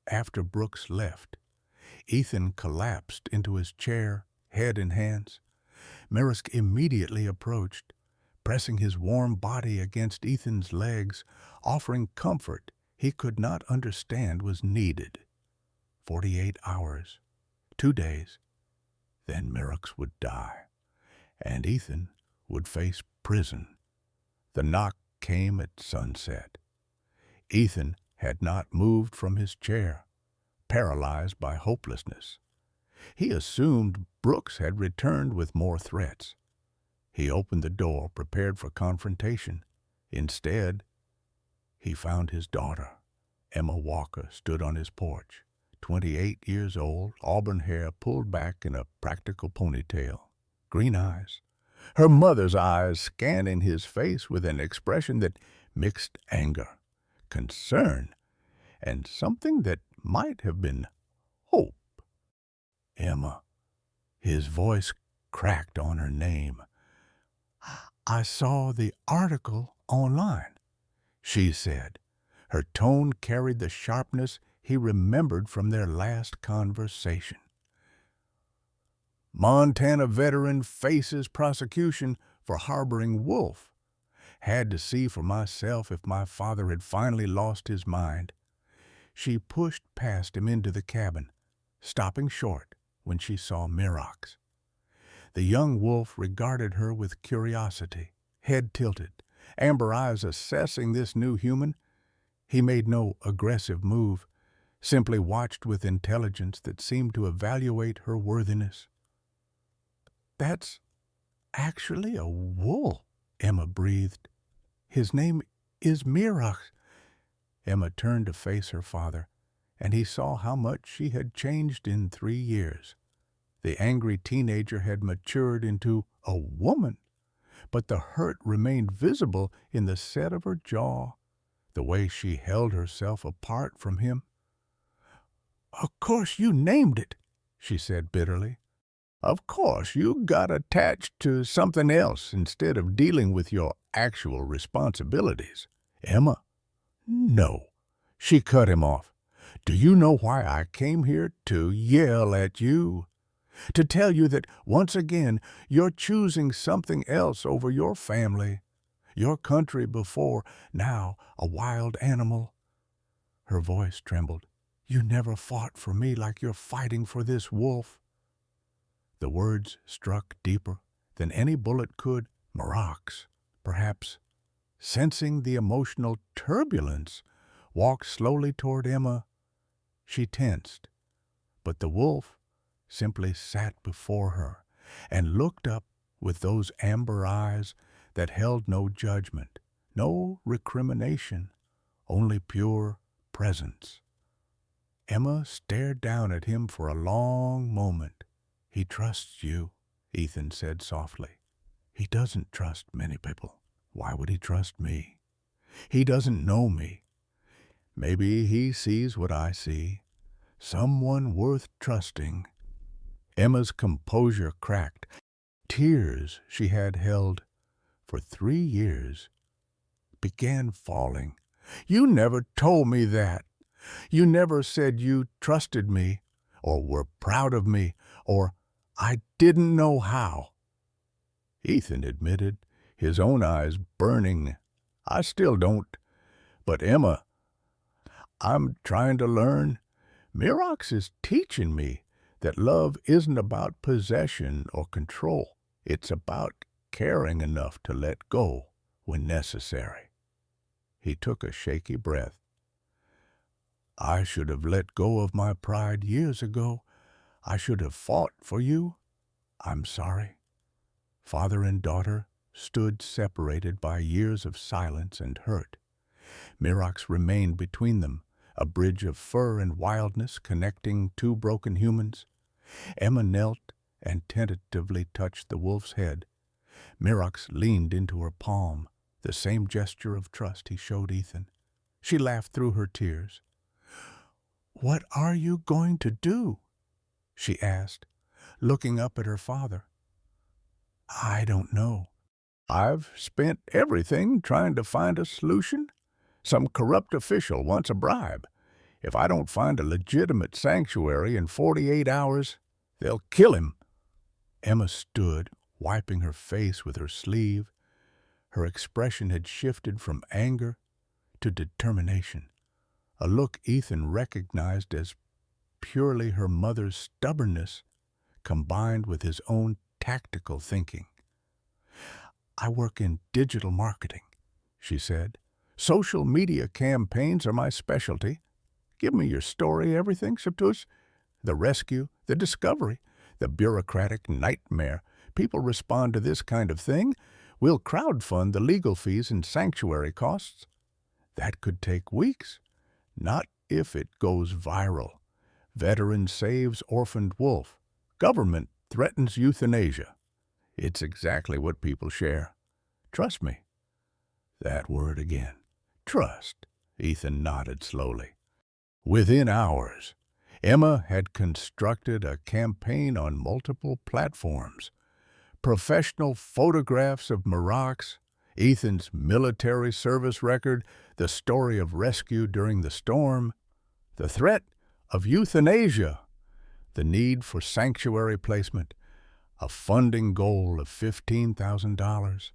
After Brooks left, Ethan collapsed into his chair, head in hands. Mirox immediately approached, pressing his warm body against Ethan's legs, offering comfort he could not understand was needed. 48 hours, 2 days, then Mirox would die, and Ethan would face prison. The knock came at sunset. Ethan had not moved from his chair, paralyzed by hopelessness. He assumed Brooks had returned with more threats. He opened the door, prepared for confrontation. Instead, he found his daughter, Emma Walker, stood on his porch, 28 years old, auburn hair pulled back in a practical ponytail, green eyes. Her mother's eyes scanning his face with an expression that mixed anger, concern, and something that might have been hope. Emma. His voice cracked on her name. I saw the article online, she said. Her tone carried the sharpness he remembered from their last conversation. Montana veteran faces prosecution for harboring wolf. Had to see for myself if my father had finally lost his mind. She pushed past him into the cabin, stopping short when she saw Mirox. The young wolf regarded her with curiosity, head tilted, amber eyes assessing this new human. He made no aggressive move, simply watched with intelligence that seemed to evaluate her worthiness. That's actually a wolf, Emma breathed. His name is Mirox. Emma turned to face her father, and he saw how much she had changed in 3 years. The angry teenager had matured into a woman, but the hurt remained visible in the set of her jaw, the way she held herself apart from him. Of course you named it, she said bitterly. Of course you got attached to something else instead of dealing with your actual responsibilities. Emma, no. She cut him off. Do you know why I came here? To yell at you. To tell you that once again you're choosing something else over your family, your country before, now a wild animal. Her voice trembled. You never fought for me like you're fighting for this wolf. The words struck deeper than any bullet could. Mirox, perhaps, sensing the emotional turbulence, walked slowly toward Emma. She tensed, but the wolf simply sat before her and looked up with those amber eyes that held no judgment, no recrimination, only pure presence. Emma stared down at him for a long moment. He trusts you, Ethan said softly. He doesn't trust many people. Why would he trust me? He doesn't know me. Maybe he sees what I see. Someone worth trusting. Emma's composure cracked. Tears she had held for 3 years began falling. You never told me that. You never said you trusted me, or were proud of me, or I didn't know how. Ethan admitted, his own eyes burning. I still don't. But Emma, I'm trying to learn. Mirox is teaching me that love isn't about possession or control. It's about caring enough to let go when necessary. He took a shaky breath. I should have let go of my pride years ago. I should have fought for you. I'm sorry. Father and daughter stood separated by years of silence and hurt. Mirox remained between them, a bridge of fur and wildness connecting two broken humans. Emma knelt and tentatively touched the wolf's head. Mirox leaned into her palm, the same gesture of trust he showed Ethan. She laughed through her tears. What are you going to do? She asked, looking up at her father. I don't know. I've spent everything trying to find a solution. Some corrupt official wants a bribe. If I don't find a legitimate sanctuary in 48 hours, they'll kill him. Emma stood, wiping her face with her sleeve. Her expression had shifted from anger to determination, a look Ethan recognized as purely her mother's stubbornness combined with his own tactical thinking. I work in digital marketing, she said. Social media campaigns are my specialty. Give me your story, everything, Septus. The rescue, the discovery, the bureaucratic nightmare. People respond to this kind of thing. We'll crowdfund the legal fees and sanctuary costs. That could take weeks. Not if it goes viral. Veteran saves orphaned wolf. Government threatens euthanasia. It's exactly what people share. Trust me. That word again. Trust. Ethan nodded slowly. Within hours, Emma had constructed a campaign on multiple platforms. Professional photographs of Mirax, Ethan's military service record, the story of rescue during the storm, the threat of euthanasia, the need for sanctuary placement, a funding goal of $15,000.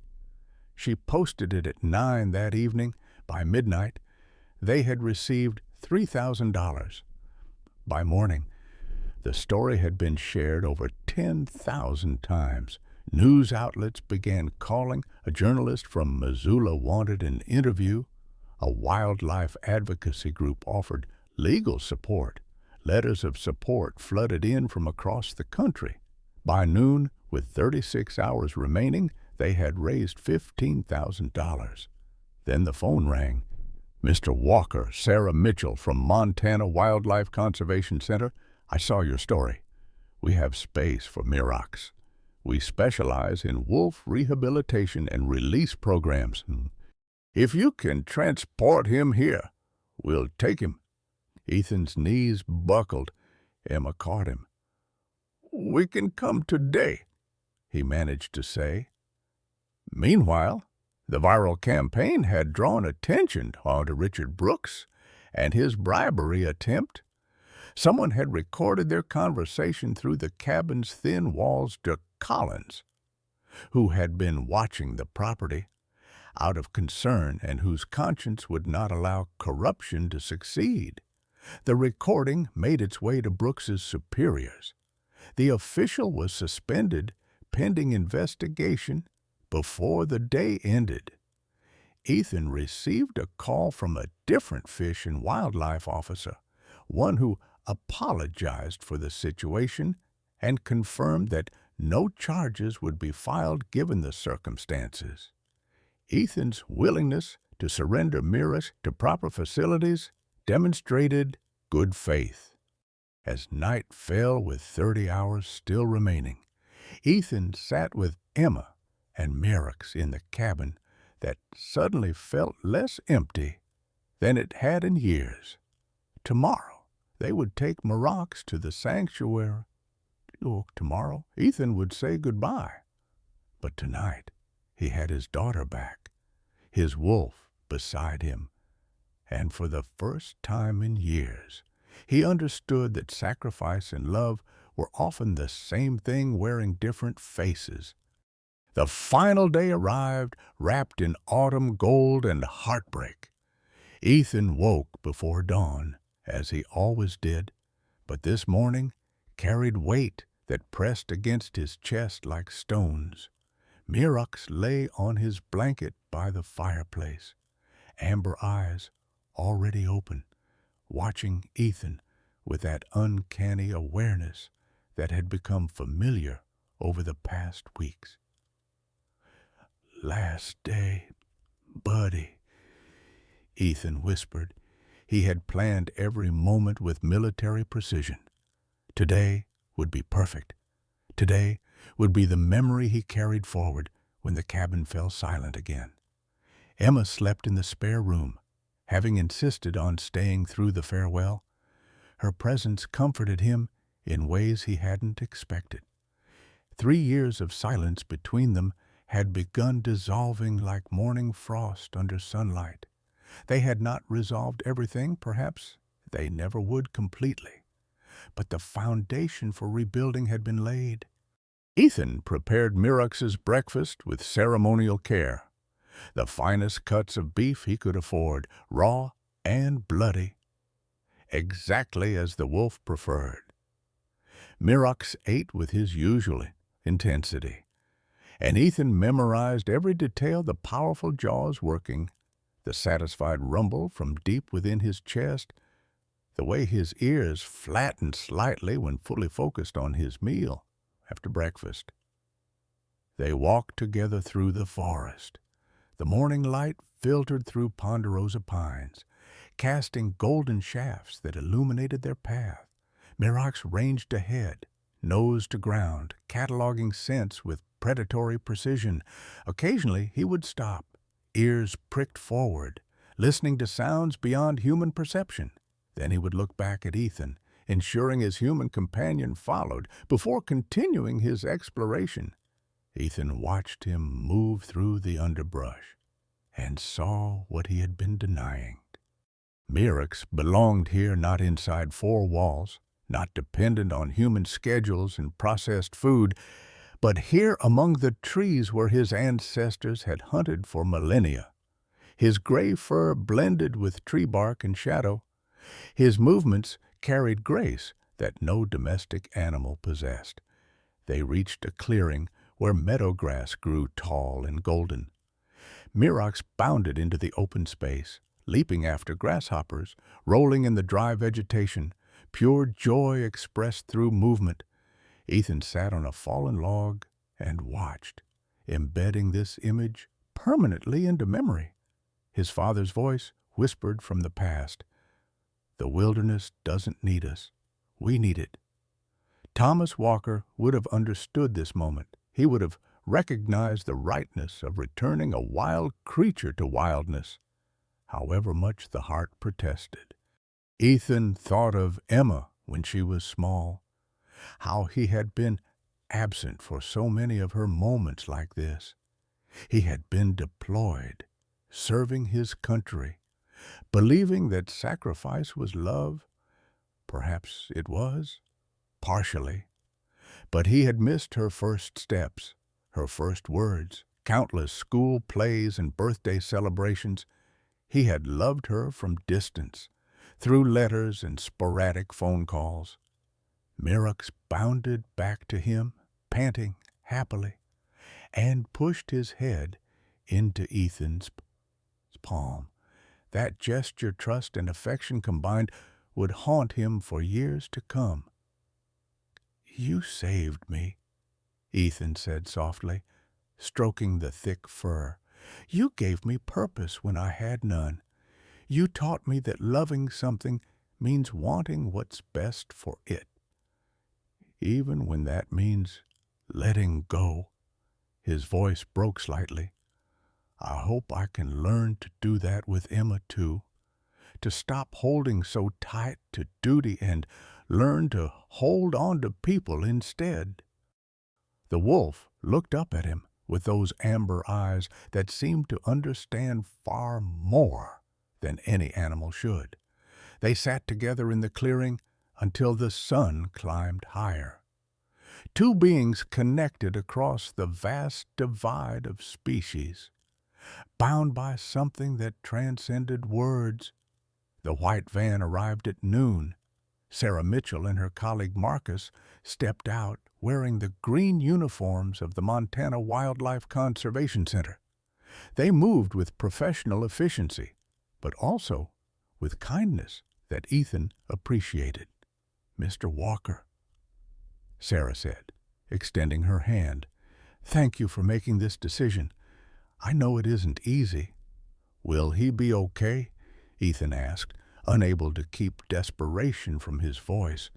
She posted it at 9 that evening. By midnight, they had received $3,000. By morning, the story had been shared over 10,000 times. News outlets began calling. A journalist from Missoula wanted an interview. A wildlife advocacy group offered legal support. Letters of support flooded in from across the country. By noon, with 36 hours remaining, they had raised $15,000. Then the phone rang. Mr. Walker, Sarah Mitchell from Montana Wildlife Conservation Center. I saw your story. We have space for Mirax. We specialize in wolf rehabilitation and release programs. If you can transport him here, we'll take him. Ethan's knees buckled. Emma caught him. We can come today, he managed to say. Meanwhile, the viral campaign had drawn attention to Richard Brooks and his bribery attempt. Someone had recorded their conversation through the cabin's thin walls to Collins, who had been watching the property out of concern and whose conscience would not allow corruption to succeed. The recording made its way to Brooks's superiors. The official was suspended pending investigation before the day ended. Ethan received a call from a different fish and wildlife officer, one who apologized for the situation and confirmed that no charges would be filed given the circumstances. Ethan's willingness to surrender Mirax to proper facilities demonstrated good faith. As night fell with 30 hours still remaining, Ethan sat with Emma and Mirax in the cabin that suddenly felt less empty than it had in years. Tomorrow, they would take Mirax to the sanctuary. Tomorrow, Ethan would say goodbye. But tonight, he had his daughter back, his wolf beside him, and for the first time in years, he understood that sacrifice and love were often the same thing wearing different faces. The final day arrived, wrapped in autumn gold and heartbreak. Ethan woke before dawn, as he always did, but this morning carried weight that pressed against his chest like stones. Mirax lay on his blanket by the fireplace, amber eyes already open, watching Ethan with that uncanny awareness that had become familiar over the past weeks. Last day, buddy, Ethan whispered. He had planned every moment with military precision. Today would be perfect. Today would be the memory he carried forward when the cabin fell silent again. Emma slept in the spare room, having insisted on staying through the farewell. Her presence comforted him in ways he hadn't expected. 3 years of silence between them had begun dissolving like morning frost under sunlight. They had not resolved everything, perhaps they never would completely, but the foundation for rebuilding had been laid. Ethan prepared Mirax's breakfast with ceremonial care. The finest cuts of beef he could afford, raw and bloody, exactly as the wolf preferred. Mirax ate with his usual intensity, and Ethan memorized every detail, the powerful jaws working, the satisfied rumble from deep within his chest, the way his ears flattened slightly when fully focused on his meal after breakfast. They walked together through the forest. The morning light filtered through ponderosa pines, casting golden shafts that illuminated their path. Mirax ranged ahead, nose to ground, cataloging scents with predatory precision. Occasionally he would stop, ears pricked forward, listening to sounds beyond human perception. Then he would look back at Ethan, ensuring his human companion followed before continuing his exploration. Ethan watched him move through the underbrush and saw what he had been denying. Mirax belonged here, not inside four walls, not dependent on human schedules and processed food, but here among the trees where his ancestors had hunted for millennia. His gray fur blended with tree bark and shadow. His movements carried grace that no domestic animal possessed. They reached a clearing where meadow grass grew tall and golden. Mirax bounded into the open space, leaping after grasshoppers, rolling in the dry vegetation, pure joy expressed through movement. Ethan sat on a fallen log and watched, embedding this image permanently into memory. His father's voice whispered from the past, "The wilderness doesn't need us. We need it." Thomas Walker would have understood this moment. He would have recognized the rightness of returning a wild creature to wildness, however much the heart protested. Ethan thought of Emma when she was small, how he had been absent for so many of her moments like this. He had been deployed, serving his country, believing that sacrifice was love. Perhaps it was, partially. But he had missed her first steps, her first words, countless school plays and birthday celebrations. He had loved her from distance, through letters and sporadic phone calls. Mirax bounded back to him, panting happily, and pushed his head into Ethan's palm. That gesture, trust and affection combined, would haunt him for years to come. "You saved me," Ethan said softly, stroking the thick fur. "You gave me purpose when I had none. You taught me that loving something means wanting what's best for it, even when that means letting go." His voice broke slightly. "I hope I can learn to do that with Emma, too, to stop holding so tight to duty and learn to hold on to people instead." The wolf looked up at him with those amber eyes that seemed to understand far more than any animal should. They sat together in the clearing until the sun climbed higher. Two beings connected across the vast divide of species, bound by something that transcended words. The white van arrived at noon. Sarah Mitchell and her colleague Marcus stepped out wearing the green uniforms of the Montana Wildlife Conservation Center. They moved with professional efficiency, but also with kindness that Ethan appreciated. "Mr. Walker," Sarah said, extending her hand, "thank you for making this decision. I know it isn't easy." "Will he be okay?" Ethan asked, unable to keep desperation from his voice.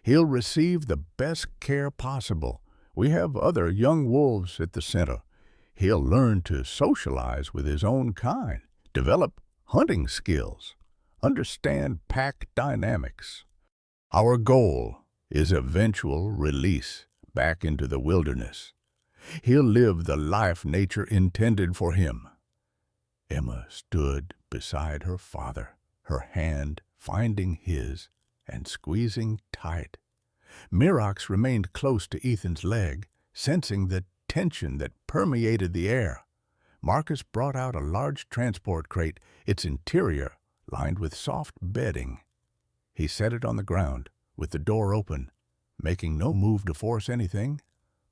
"He'll receive the best care possible. We have other young wolves at the center. He'll learn to socialize with his own kind, develop hunting skills, understand pack dynamics. Our goal is eventual release back into the wilderness. He'll live the life nature intended for him." Emma stood beside her father, her hand finding his and squeezing tight. Mirax remained close to Ethan's leg, sensing the tension that permeated the air. Marcus brought out a large transport crate, its interior lined with soft bedding. He set it on the ground, with the door open, making no move to force anything.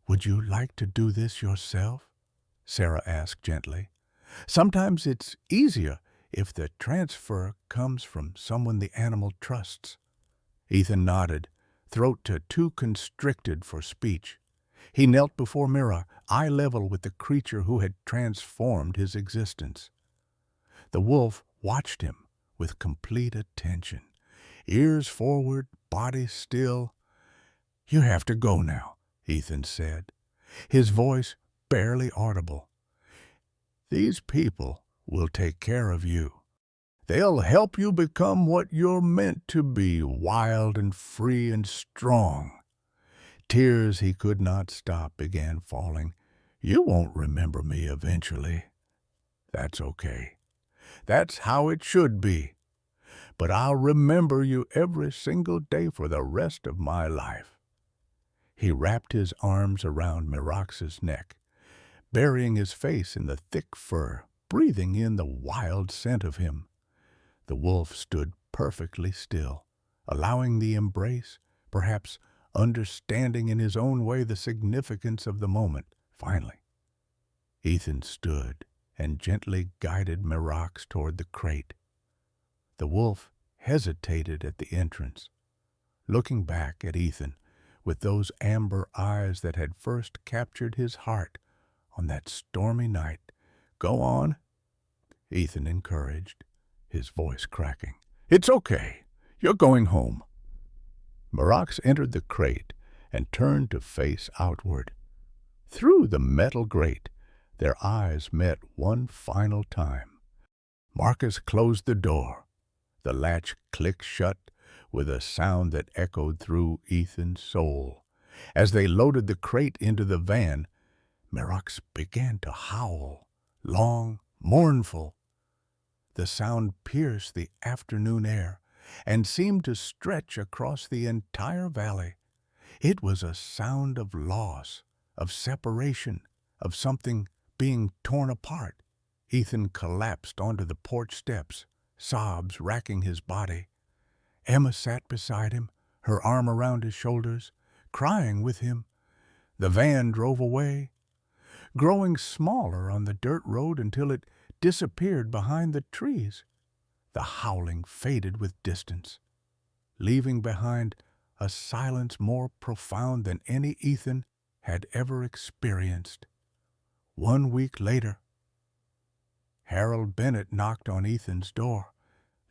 "Would you like to do this yourself?" Sarah asked gently. "Sometimes it's easier if the transfer comes from someone the animal trusts." Ethan nodded, throat too constricted for speech. He knelt before Mira, eye level with the creature who had transformed his existence. The wolf watched him with complete attention, ears forward, body still. "You have to go now," Ethan said, his voice barely audible. "These people will take care of you. They'll help you become what you're meant to be, wild and free and strong." Tears he could not stop began falling. "You won't remember me eventually. That's okay. That's how it should be. But I'll remember you every single day for the rest of my life." He wrapped his arms around Merax's neck, burying his face in the thick fur, breathing in the wild scent of him. The wolf stood perfectly still, allowing the embrace, perhaps understanding in his own way the significance of the moment. Finally, Ethan stood and gently guided Merax toward the crate. The wolf hesitated at the entrance, looking back at Ethan with those amber eyes that had first captured his heart on that stormy night. "Go on," Ethan encouraged, his voice cracking. "It's okay. You're going home." Merax entered the crate and turned to face outward. Through the metal grate, their eyes met one final time. Marcus closed the door. The latch clicked shut with a sound that echoed through Ethan's soul. As they loaded the crate into the van, Merax began to howl, long, mournful. The sound pierced the afternoon air and seemed to stretch across the entire valley. It was a sound of loss, of separation, of something being torn apart. Ethan collapsed onto the porch steps, sobs racking his body. Emma sat beside him, her arm around his shoulders, crying with him. The van drove away, growing smaller on the dirt road until it disappeared behind the trees. The howling faded with distance, leaving behind a silence more profound than any Ethan had ever experienced. 1 week later, Harold Bennett knocked on Ethan's door.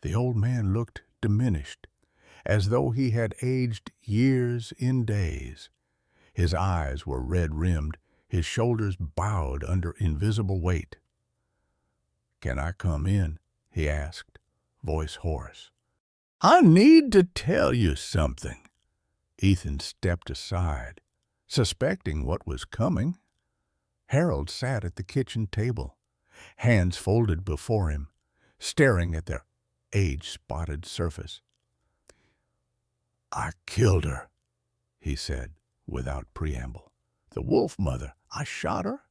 The old man looked diminished, as though he had aged years in days. His eyes were red-rimmed, his shoulders bowed under invisible weight. "Can I come in?" he asked, voice hoarse. "I need to tell you something." Ethan stepped aside, suspecting what was coming. Harold sat at the kitchen table, hands folded before him, staring at their age-spotted surface. "I killed her," he said, without preamble. "The wolf mother. I shot her."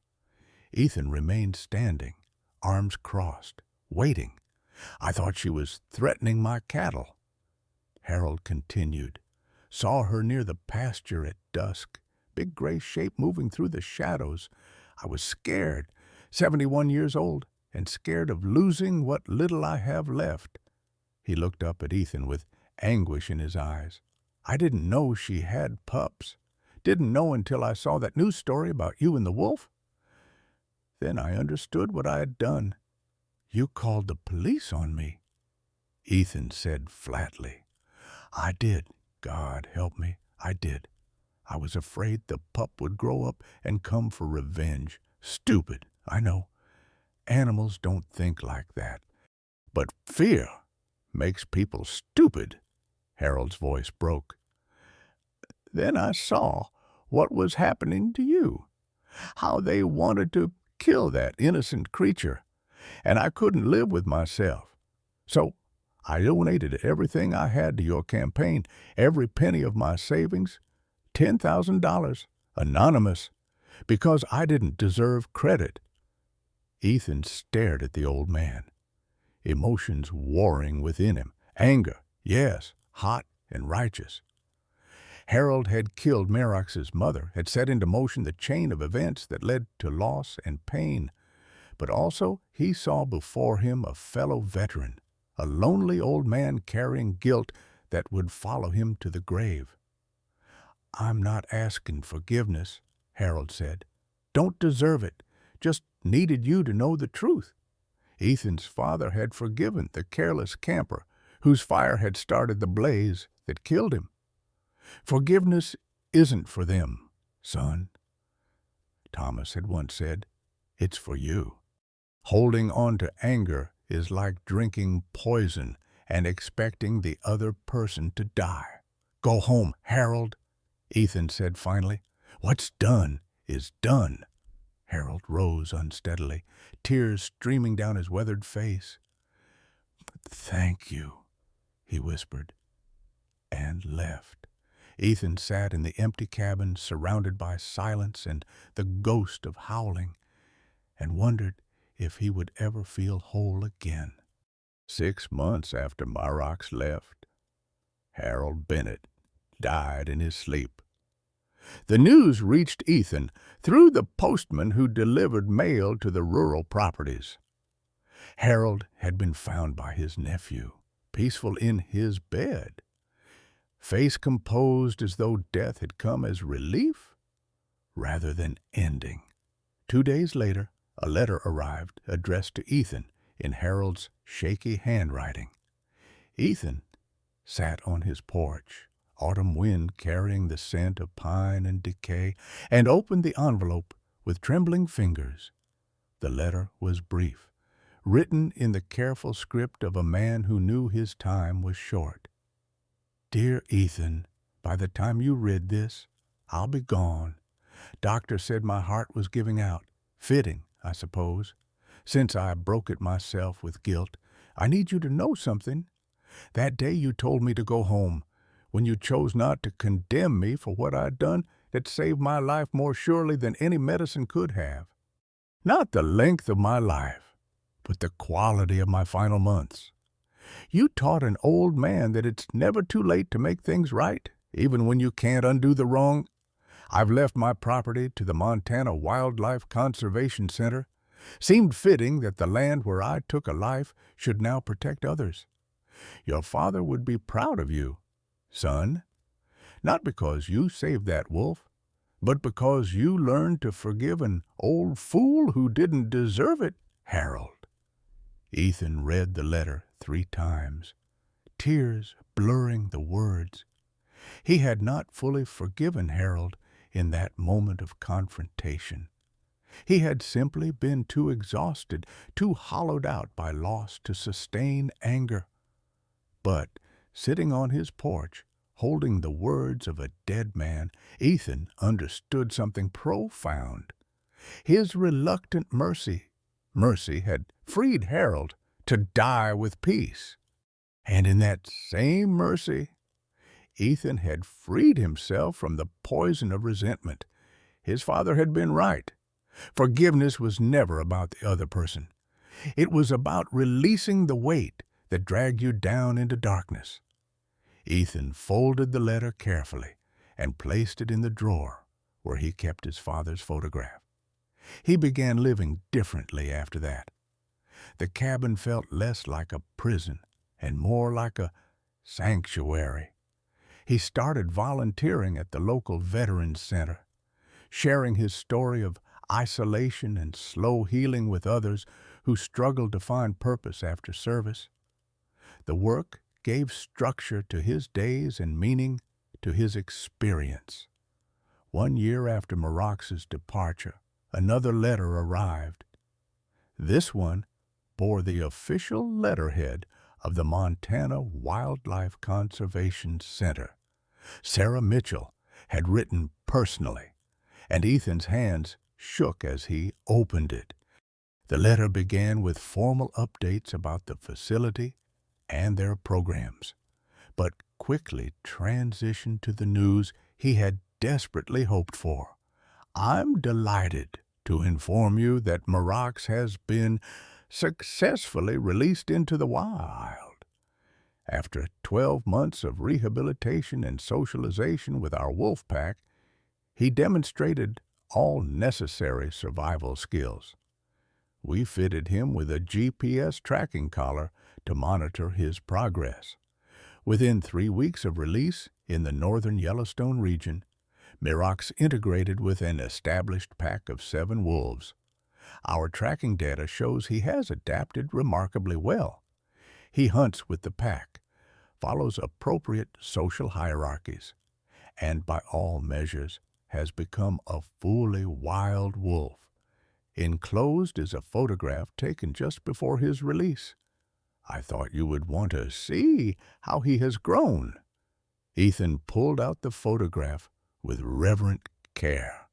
Ethan remained standing, arms crossed, waiting. "I thought she was threatening my cattle." Harold continued. "Saw her near the pasture at dusk, big gray shape moving through the shadows. I was scared, 71 years old, and scared of losing what little I have left." He looked up at Ethan with anguish in his eyes. "I didn't know she had pups. Didn't know until I saw that news story about you and the wolf. Then I understood what I had done. You called the police on me." Ethan said flatly, "I did. God help me, I did. I was afraid the pup would grow up and come for revenge. Stupid, I know. Animals don't think like that. But fear makes people stupid." Harold's voice broke. "Then I saw what was happening to you, how they wanted to kill that innocent creature, and I couldn't live with myself. So I donated everything I had to your campaign, every penny of my savings, $10,000, anonymous, because I didn't deserve credit." Ethan stared at the old man, emotions warring within him. Anger, yes, hot and righteous. Harold had killed Merax's mother, had set into motion the chain of events that led to loss and pain. But also he saw before him a fellow veteran, a lonely old man carrying guilt that would follow him to the grave. "I'm not asking forgiveness," Harold said. "Don't deserve it. Just needed you to know the truth." Ethan's father had forgiven the careless camper whose fire had started the blaze that killed him. Forgiveness isn't for them, son. Thomas had once said, it's for you. Holding on to anger is like drinking poison and expecting the other person to die. Go home, Harold, Ethan said finally. What's done is done. Harold rose unsteadily, tears streaming down his weathered face. Thank you, he whispered, and left. Ethan sat in the empty cabin, surrounded by silence and the ghost of howling, and wondered if he would ever feel whole again. 6 months after Marox left, Harold Bennett died in his sleep. The news reached Ethan through the postman who delivered mail to the rural properties. Harold had been found by his nephew, peaceful in his bed, face composed as though death had come as relief rather than ending. 2 days later, a letter arrived addressed to Ethan in Harold's shaky handwriting. Ethan sat on his porch, autumn wind carrying the scent of pine and decay, and opened the envelope with trembling fingers. The letter was brief, written in the careful script of a man who knew his time was short. Dear Ethan, by the time you read this, I'll be gone. Doctor said my heart was giving out. Fitting, I suppose. Since I broke it myself with guilt, I need you to know something. That day you told me to go home, when you chose not to condemn me for what I'd done that saved my life more surely than any medicine could have. Not the length of my life, but the quality of my final months. You taught an old man that it's never too late to make things right, even when you can't undo the wrong. I've left my property to the Montana Wildlife Conservation Center. Seemed fitting that the land where I took a life should now protect others. Your father would be proud of you, son, not because you saved that wolf, but because you learned to forgive an old fool who didn't deserve it, Harold. Ethan read the letter 3 times, tears blurring the words. He had not fully forgiven Harold in that moment of confrontation. He had simply been too exhausted, too hollowed out by loss to sustain anger. But sitting on his porch, holding the words of a dead man, Ethan understood something profound. His reluctant mercy had freed Harold to die with peace. And in that same mercy, Ethan had freed himself from the poison of resentment. His father had been right. Forgiveness was never about the other person. It was about releasing the weight that dragged you down into darkness. Ethan folded the letter carefully and placed it in the drawer where he kept his father's photograph. He began living differently after that. The cabin felt less like a prison and more like a sanctuary. He started volunteering at the local Veterans Center, sharing his story of isolation and slow healing with others who struggled to find purpose after service. The work gave structure to his days and meaning to his experience. 1 year after Marox's departure, another letter arrived. This one bore the official letterhead of the Montana Wildlife Conservation Center. Sarah Mitchell had written personally, and Ethan's hands shook as he opened it. The letter began with formal updates about the facility and their programs, but quickly transitioned to the news he had desperately hoped for. I'm delighted to inform you that Marox has been successfully released into the wild. After 12 months of rehabilitation and socialization with our wolf pack, he demonstrated all necessary survival skills. We fitted him with a GPS tracking collar to monitor his progress. Within 3 weeks of release in the northern Yellowstone region, Marox integrated with an established pack of 7 wolves. Our tracking data shows he has adapted remarkably well. He hunts with the pack, follows appropriate social hierarchies, and by all measures has become a fully wild wolf. Enclosed is a photograph taken just before his release. I thought you would want to see how he has grown." Ethan pulled out the photograph with reverent care.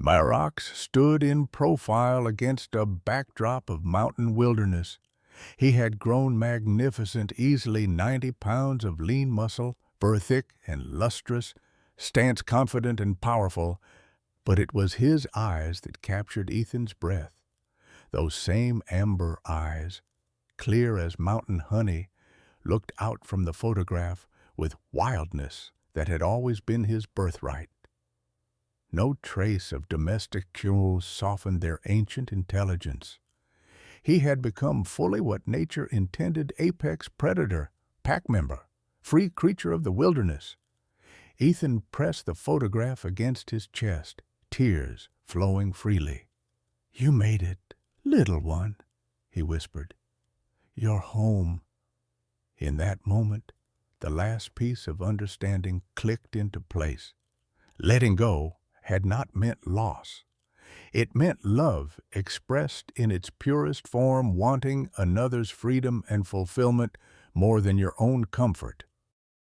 Mirax stood in profile against a backdrop of mountain wilderness. He had grown magnificent, easily 90 pounds of lean muscle, fur thick and lustrous, stance confident and powerful, but it was his eyes that captured Ethan's breath. Those same amber eyes, clear as mountain honey, looked out from the photograph with wildness that had always been his birthright. No trace of domestic quarrels softened their ancient intelligence. He had become fully what nature intended: apex predator, pack member, free creature of the wilderness. Ethan pressed the photograph against his chest, tears flowing freely. "You made it, little one," he whispered. "You're home." In that moment, the last piece of understanding clicked into place. Letting go had not meant loss. It meant love expressed in its purest form, wanting another's freedom and fulfillment more than your own comfort.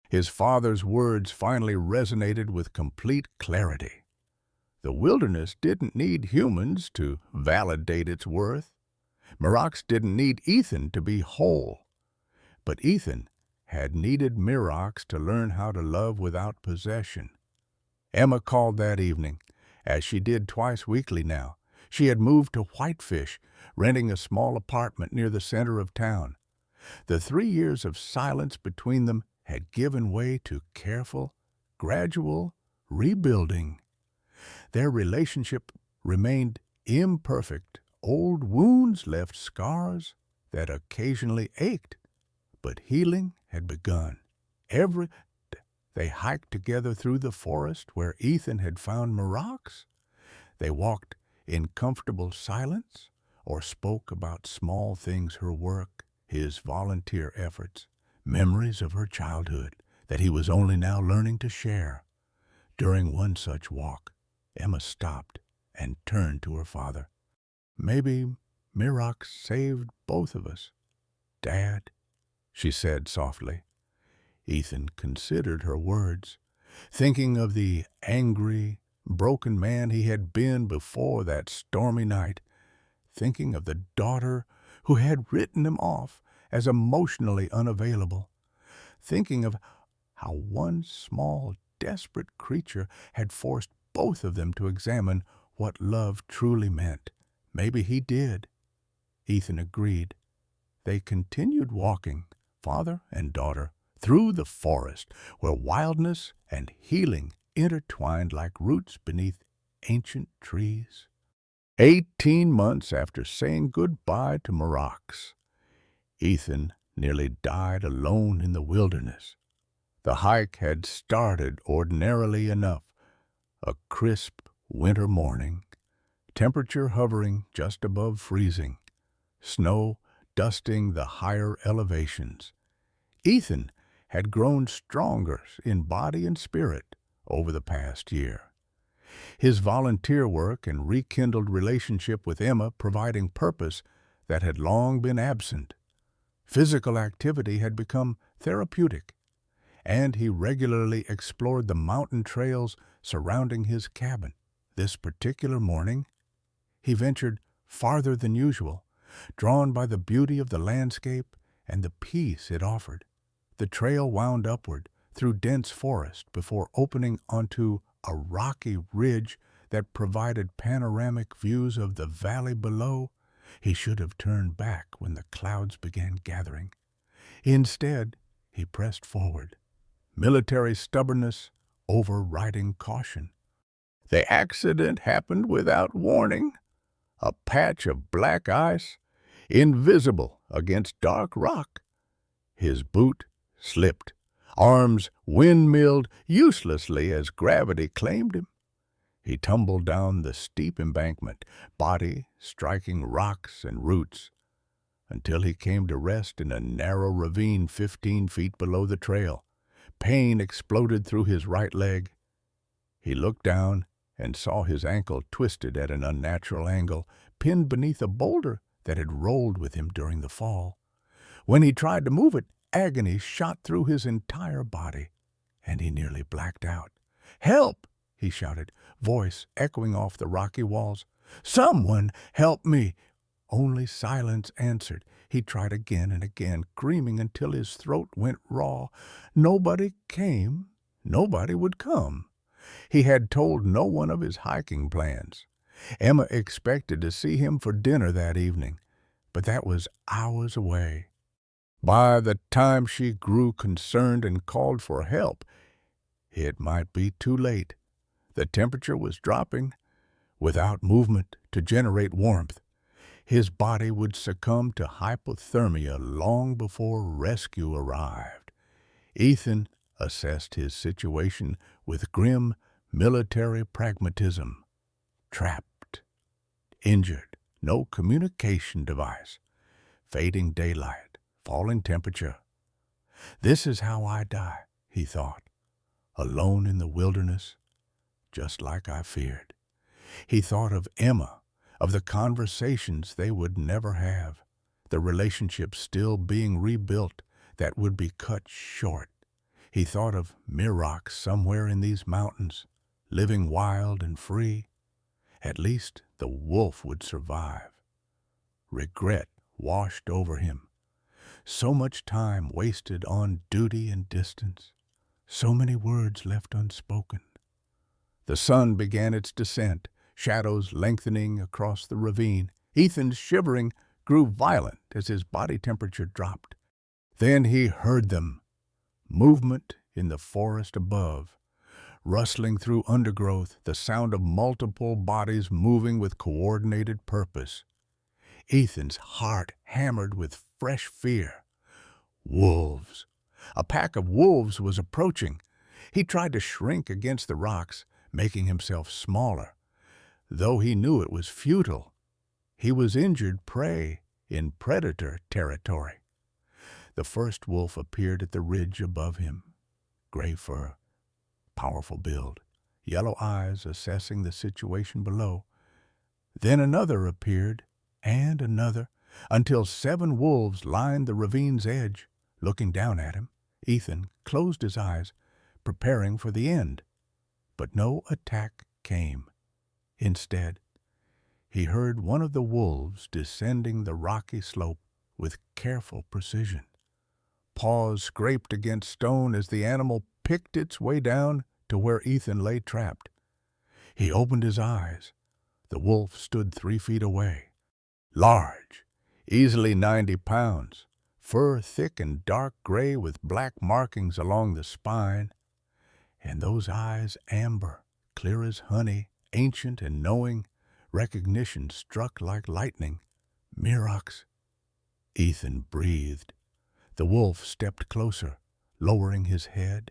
His father's words finally resonated with complete clarity. The wilderness didn't need humans to validate its worth. Mirax didn't need Ethan to be whole. But Ethan had needed Mirax to learn how to love without possession. Emma called that evening, as she did twice weekly now. She had moved to Whitefish, renting a small apartment near the center of town. The 3 years of silence between them had given way to careful, gradual rebuilding. Their relationship remained imperfect. Old wounds left scars that occasionally ached, but healing had begun. They hiked together through the forest where Ethan had found Mirax. They walked in comfortable silence or spoke about small things: her work, his volunteer efforts, memories of her childhood that he was only now learning to share. During one such walk, Emma stopped and turned to her father. "Maybe Mirax saved both of us, Dad," she said softly. Ethan considered her words, thinking of the angry, broken man he had been before that stormy night, thinking of the daughter who had written him off as emotionally unavailable, thinking of how one small, desperate creature had forced both of them to examine what love truly meant. Maybe he did. Ethan agreed. They continued walking, father and daughter, through the forest where wildness and healing intertwined like roots beneath ancient trees. 18 months after saying goodbye to Mirax, Ethan nearly died alone in the wilderness. The hike had started ordinarily enough, a crisp winter morning, temperature hovering just above freezing, snow dusting the higher elevations. Ethan had grown stronger in body and spirit over the past year. His volunteer work and rekindled relationship with Emma providing purpose that had long been absent. Physical activity had become therapeutic, and he regularly explored the mountain trails surrounding his cabin. This particular morning, he ventured farther than usual, drawn by the beauty of the landscape and the peace it offered. The trail wound upward through dense forest before opening onto a rocky ridge that provided panoramic views of the valley below. He should have turned back when the clouds began gathering. Instead, he pressed forward, military stubbornness overriding caution. The accident happened without warning. A patch of black ice, invisible against dark rock. His boot slipped, arms windmilled uselessly as gravity claimed him. He tumbled down the steep embankment, body striking rocks and roots, until he came to rest in a narrow ravine 15 feet below the trail. Pain exploded through his right leg. He looked down and saw his ankle twisted at an unnatural angle, pinned beneath a boulder that had rolled with him during the fall. When he tried to move it, agony shot through his entire body, and he nearly blacked out. "Help!" he shouted, voice echoing off the rocky walls. "Someone help me!" Only silence answered. He tried again and again, screaming until his throat went raw. Nobody came. Nobody would come. He had told no one of his hiking plans. Emma expected to see him for dinner that evening, but that was hours away. By the time she grew concerned and called for help, it might be too late. The temperature was dropping. Without movement to generate warmth, his body would succumb to hypothermia long before rescue arrived. Ethan assessed his situation with grim military pragmatism. Trapped, injured, no communication device, fading daylight, falling temperature. "This is how I die," he thought, "alone in the wilderness, just like I feared." He thought of Emma, of the conversations they would never have, the relationship still being rebuilt that would be cut short. He thought of Miroc somewhere in these mountains, living wild and free. At least the wolf would survive. Regret washed over him. So much time wasted on duty and distance. So many words left unspoken. The sun began its descent, shadows lengthening across the ravine. Ethan's shivering grew violent as his body temperature dropped. Then he heard them. Movement in the forest above. Rustling through undergrowth, the sound of multiple bodies moving with coordinated purpose. Ethan's heart hammered with fresh fear. Wolves. A pack of wolves was approaching. He tried to shrink against the rocks, making himself smaller. Though he knew it was futile, he was injured prey in predator territory. The first wolf appeared at the ridge above him. Gray fur, powerful build, yellow eyes assessing the situation below. Then another appeared, and another, until 7 wolves lined the ravine's edge, looking down at him. Ethan closed his eyes, preparing for the end. But no attack came. Instead, he heard one of the wolves descending the rocky slope with careful precision. Paws scraped against stone as the animal picked its way down to where Ethan lay trapped. He opened his eyes. The wolf stood 3 feet away. Large, easily 90 pounds, fur thick and dark gray with black markings along the spine, and those eyes amber, clear as honey, ancient and knowing. Recognition struck like lightning. Miroc's. Ethan breathed. The wolf stepped closer, lowering his head.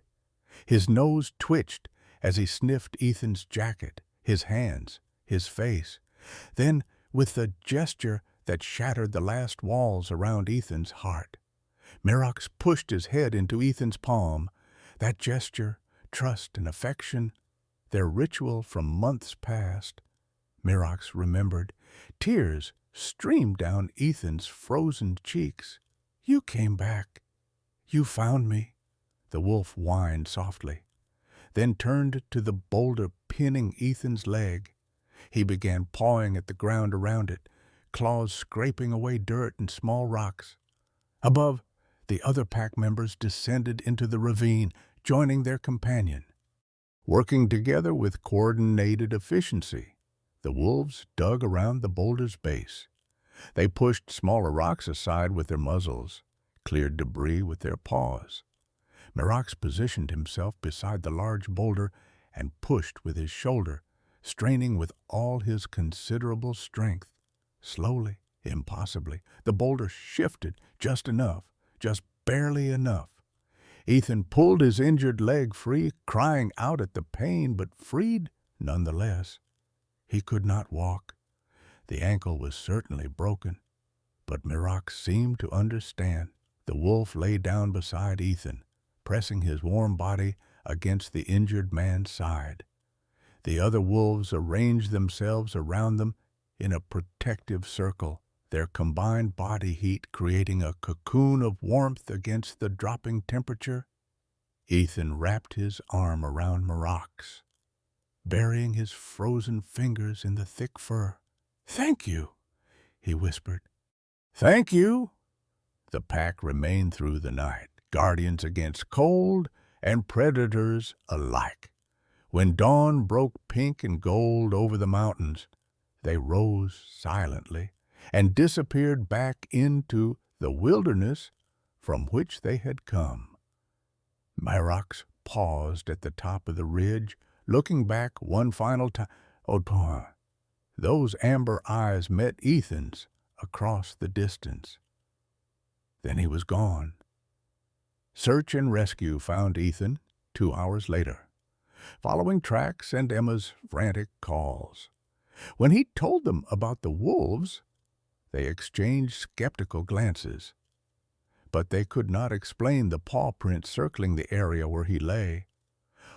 His nose twitched as he sniffed Ethan's jacket, his hands, his face. Then, with the gesture that shattered the last walls around Ethan's heart, Miroc pushed his head into Ethan's palm. That gesture, trust and affection, their ritual from months past. Miroc remembered. Tears streamed down Ethan's frozen cheeks. "You came back. You found me," the wolf whined softly, then turned to the boulder pinning Ethan's leg. He began pawing at the ground around it, claws scraping away dirt and small rocks. Above, the other pack members descended into the ravine, joining their companion. Working together with coordinated efficiency, the wolves dug around the boulder's base. They pushed smaller rocks aside with their muzzles, cleared debris with their paws. Miroc positioned himself beside the large boulder and pushed with his shoulder, straining with all his considerable strength. Slowly, impossibly, the boulder shifted just enough, just barely enough. Ethan pulled his injured leg free, crying out at the pain, but freed nonetheless. He could not walk. The ankle was certainly broken, but Miroc seemed to understand. The wolf lay down beside Ethan, pressing his warm body against the injured man's side. The other wolves arranged themselves around them in a protective circle, their combined body heat creating a cocoon of warmth against the dropping temperature. Ethan wrapped his arm around Mirax, burying his frozen fingers in the thick fur. "Thank you," he whispered. "Thank you." The pack remained through the night, guardians against cold and predators alike. When dawn broke pink and gold over the mountains, they rose silently and disappeared back into the wilderness from which they had come. Mirax paused at the top of the ridge, looking back one final time. Otoin. Those amber eyes met Ethan's across the distance. Then he was gone. Search and rescue found Ethan 2 hours later, following tracks and Emma's frantic calls. When he told them about the wolves, they exchanged skeptical glances. But they could not explain the paw prints circling the area where he lay,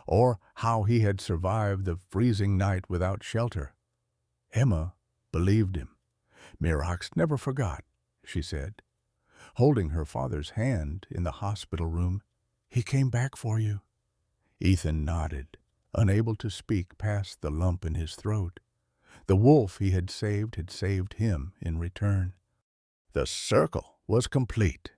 or how he had survived the freezing night without shelter. Emma believed him. "Mirax never forgot," she said, holding her father's hand in the hospital room. "He came back for you." Ethan nodded, unable to speak past the lump in his throat. The wolf he had saved him in return. The circle was complete.